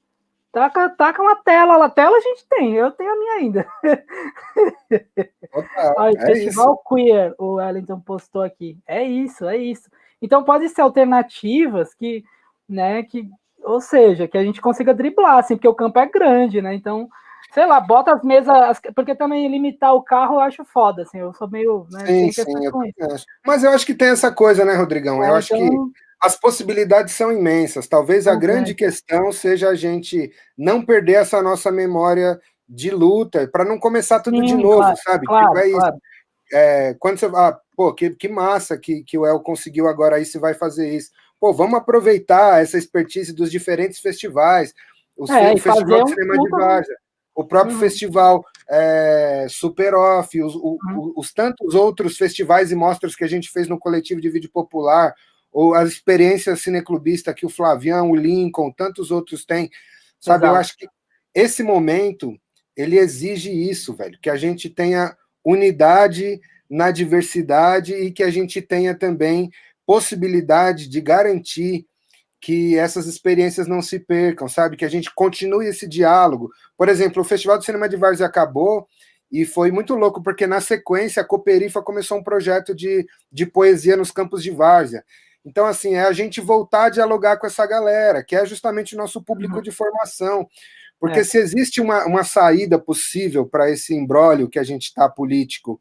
Taca uma tela lá, tela a gente tem, eu tenho a minha ainda. Olha, Festival Queer, o Wellington postou aqui. É isso. Então pode ser alternativas que, né, ou seja, que a gente consiga driblar, assim, porque o campo é grande, né? Então, sei lá, bota as mesas, porque também limitar o carro eu acho foda, assim, eu sou meio, né, sim, eu acho. Mas eu acho que tem essa coisa, né, Rodrigão? Eu acho que as possibilidades são imensas. Talvez a grande questão seja a gente não perder essa nossa memória de luta, para não começar tudo de novo, sabe? Claro, tipo, isso. Quando você pô, que massa que o El conseguiu agora isso e vai fazer isso. Pô, vamos aproveitar essa expertise dos diferentes festivais, o Festival de Cinema de Várzea, o próprio festival Super Off, os tantos outros festivais e mostras que a gente fez no Coletivo de Vídeo Popular, ou as experiências cineclubistas que o Flavião, o Lincoln, tantos outros têm, sabe? Exato. Eu acho que esse momento, ele exige isso, velho, que a gente tenha unidade na diversidade e que a gente tenha também possibilidade de garantir que essas experiências não se percam, sabe? Que a gente continue esse diálogo. Por exemplo, o Festival de Cinema de Várzea acabou e foi muito louco, porque na sequência a Cooperifa começou um projeto de poesia nos campos de Várzea. Então, assim, é a gente voltar a dialogar com essa galera, que é justamente o nosso público de formação. Porque se existe uma saída possível para esse imbróglio que a gente está político,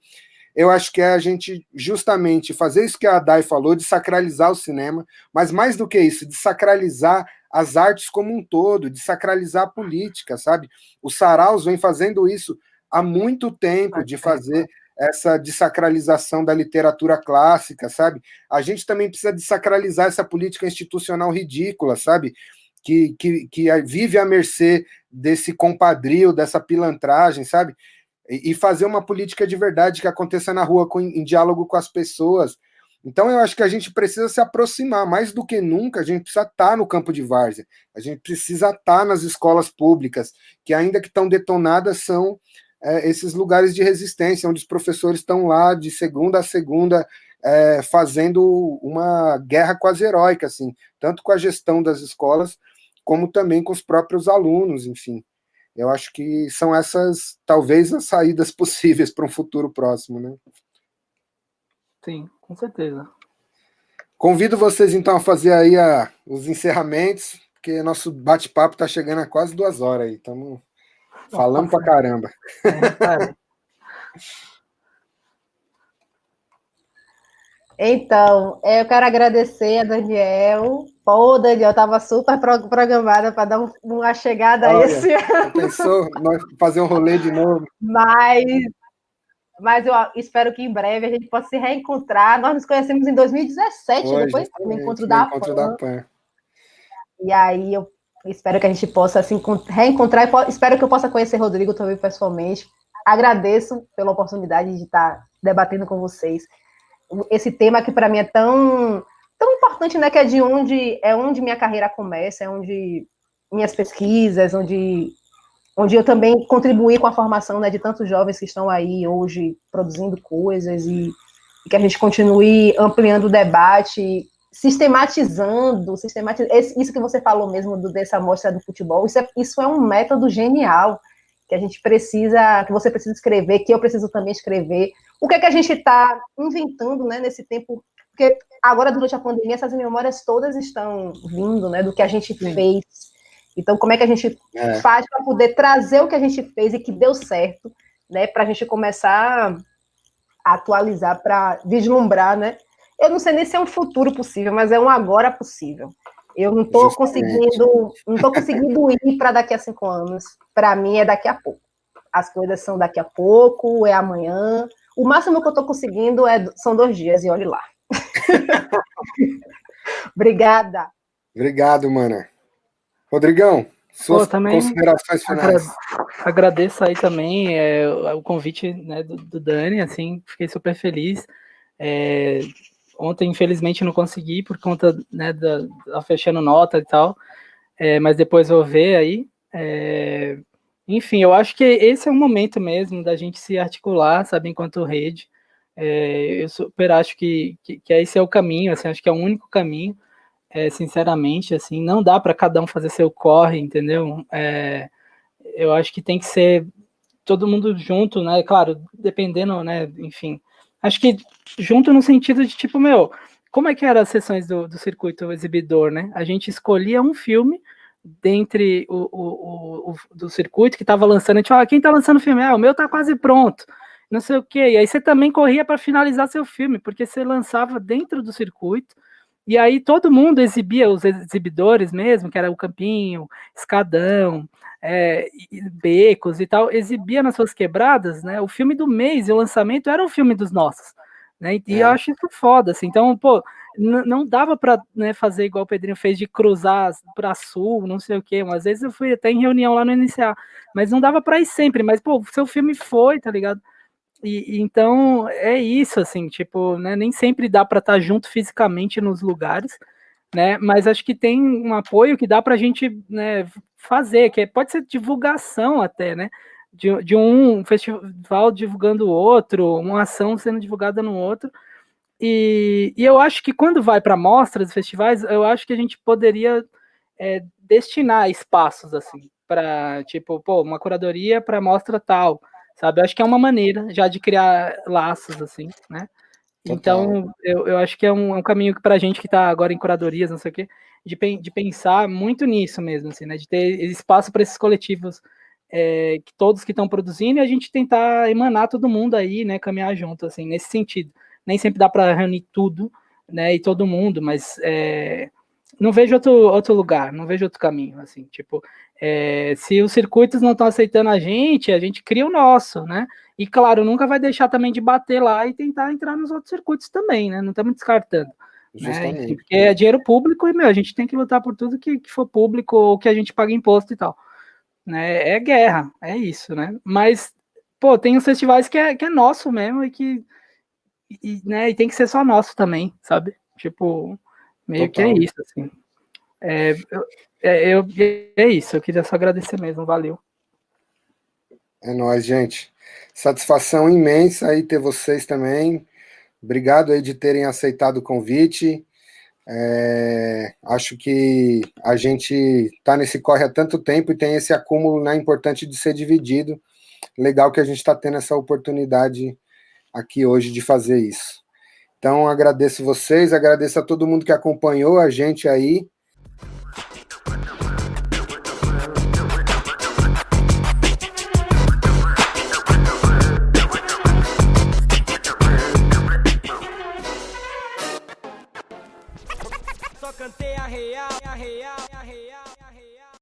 eu acho que é a gente justamente fazer isso que a Dai falou, de sacralizar o cinema, mas mais do que isso, de sacralizar as artes como um todo, de sacralizar a política, sabe? O Saraus vem fazendo isso há muito tempo, de fazer essa desacralização da literatura clássica, sabe? A gente também precisa desacralizar essa política institucional ridícula, sabe? Que vive à mercê desse compadrio, dessa pilantragem, sabe? E fazer uma política de verdade que aconteça na rua em diálogo com as pessoas. Então, eu acho que a gente precisa se aproximar, mais do que nunca, a gente precisa estar no campo de várzea, a gente precisa estar nas escolas públicas, que ainda que estão detonadas, são esses lugares de resistência, onde os professores estão lá de segunda a segunda, fazendo uma guerra quase heróica, assim, tanto com a gestão das escolas, como também com os próprios alunos, enfim. Eu acho que são essas, talvez, as saídas possíveis para um futuro próximo, né? Sim, com certeza. Convido vocês, então, a fazer aí os encerramentos, porque nosso bate-papo está chegando a quase 2 horas aí. Estamos falando pra caramba. Então, eu quero agradecer a Daniel. Pô, Daniel, estava super programada para dar uma chegada a esse ano. Pensou nós fazer um rolê de novo? Mas eu espero que em breve a gente possa se reencontrar. Nós nos conhecemos em 2017, depois do encontro da PAN. E aí eu espero que a gente possa se reencontrar. Espero que eu possa conhecer o Rodrigo também pessoalmente. Agradeço pela oportunidade de estar debatendo com vocês esse tema que para mim é tão importante, né? Que é onde minha carreira começa, é onde minhas pesquisas, onde eu também contribuí com a formação, né, de tantos jovens que estão aí hoje produzindo coisas e que a gente continue ampliando o debate, sistematizando isso que você falou mesmo dessa amostra do futebol. Isso é um método genial que a gente precisa, que você precisa escrever, que eu preciso também escrever. O que é que a gente está inventando, né, nesse tempo? Porque agora, durante a pandemia, essas memórias todas estão vindo, né, do que a gente fez. Então, como é que a gente faz para poder trazer o que a gente fez e que deu certo, né, para a gente começar a atualizar, para vislumbrar, né? Eu não sei nem se é um futuro possível, mas é um agora possível. Eu não estou conseguindo ir para daqui a 5 anos. Para mim, é daqui a pouco. as coisas são daqui a pouco, é amanhã. O máximo que eu estou conseguindo são 2 dias, e olhe lá. Obrigada. Obrigado, mana. Rodrigão, suas considerações finais. Agradeço aí também o convite, né, do Dani, assim, fiquei super feliz. Ontem, infelizmente, não consegui por conta, né, da fechando nota e tal, mas depois vou ver aí. Enfim, eu acho que esse é o momento mesmo da gente se articular, sabe, enquanto rede. Eu super acho que esse é o caminho, assim, acho que é o único caminho. Sinceramente, assim, não dá para cada um fazer seu corre, entendeu? Eu acho que tem que ser todo mundo junto, né? Claro, dependendo, né? Enfim, acho que junto no sentido de tipo, como é que eram as sessões do circuito exibidor, né? A gente escolhia um filme dentre do circuito que estava lançando, a gente fala, quem está lançando o filme? O meu está quase pronto, não sei o quê. E aí você também corria para finalizar seu filme, porque você lançava dentro do circuito. E aí todo mundo exibia, os exibidores mesmo, que era o Campinho, Escadão, Becos e tal, exibia nas suas quebradas, né? O filme do mês e o lançamento era um filme dos nossos, né? E eu acho isso foda, assim. Então, pô, não dava para, né, fazer igual o Pedrinho fez de cruzar para sul, não sei o quê. Às vezes eu fui até em reunião lá no NCA, mas não dava para ir sempre. Mas, pô, seu filme foi, tá ligado? Então é isso, assim, tipo, né, nem sempre dá para estar junto fisicamente nos lugares, né? Mas acho que tem um apoio que dá para a gente, né, fazer, que pode ser divulgação até, né? De um festival divulgando o outro, uma ação sendo divulgada no outro. E eu acho que quando vai para mostras, festivais, eu acho que a gente poderia destinar espaços assim para, tipo, pô, uma curadoria para mostra tal. Sabe, eu acho que é uma maneira já de criar laços, assim, né? Total. Então, eu acho que é um caminho para a gente que está agora em curadorias, não sei o quê, de pensar muito nisso mesmo, assim, né? De ter espaço para esses coletivos, que todos que estão produzindo, e a gente tentar emanar todo mundo aí, né? Caminhar junto, assim, nesse sentido. Nem sempre dá para reunir tudo, né? E todo mundo, mas não vejo outro lugar, não vejo outro caminho, assim, tipo, se os circuitos não estão aceitando a gente cria o nosso, né? E claro, nunca vai deixar também de bater lá e tentar entrar nos outros circuitos também, né? Não estamos descartando. Né? Enfim, porque é dinheiro público e, a gente tem que lutar por tudo que for público ou que a gente paga imposto e tal. Né? É guerra, é isso, né? Mas, pô, tem os festivais que é nosso mesmo né, e tem que ser só nosso também, sabe? Tipo, meio Total. Que é isso, assim. É isso, eu queria só agradecer mesmo, valeu. É nóis, gente. Satisfação imensa aí ter vocês também. Obrigado aí de terem aceitado o convite. Acho que a gente está nesse corre há tanto tempo e tem esse acúmulo, né, importante de ser dividido. Legal que a gente está tendo essa oportunidade aqui hoje de fazer isso. Então, agradeço vocês, agradeço a todo mundo que acompanhou a gente aí.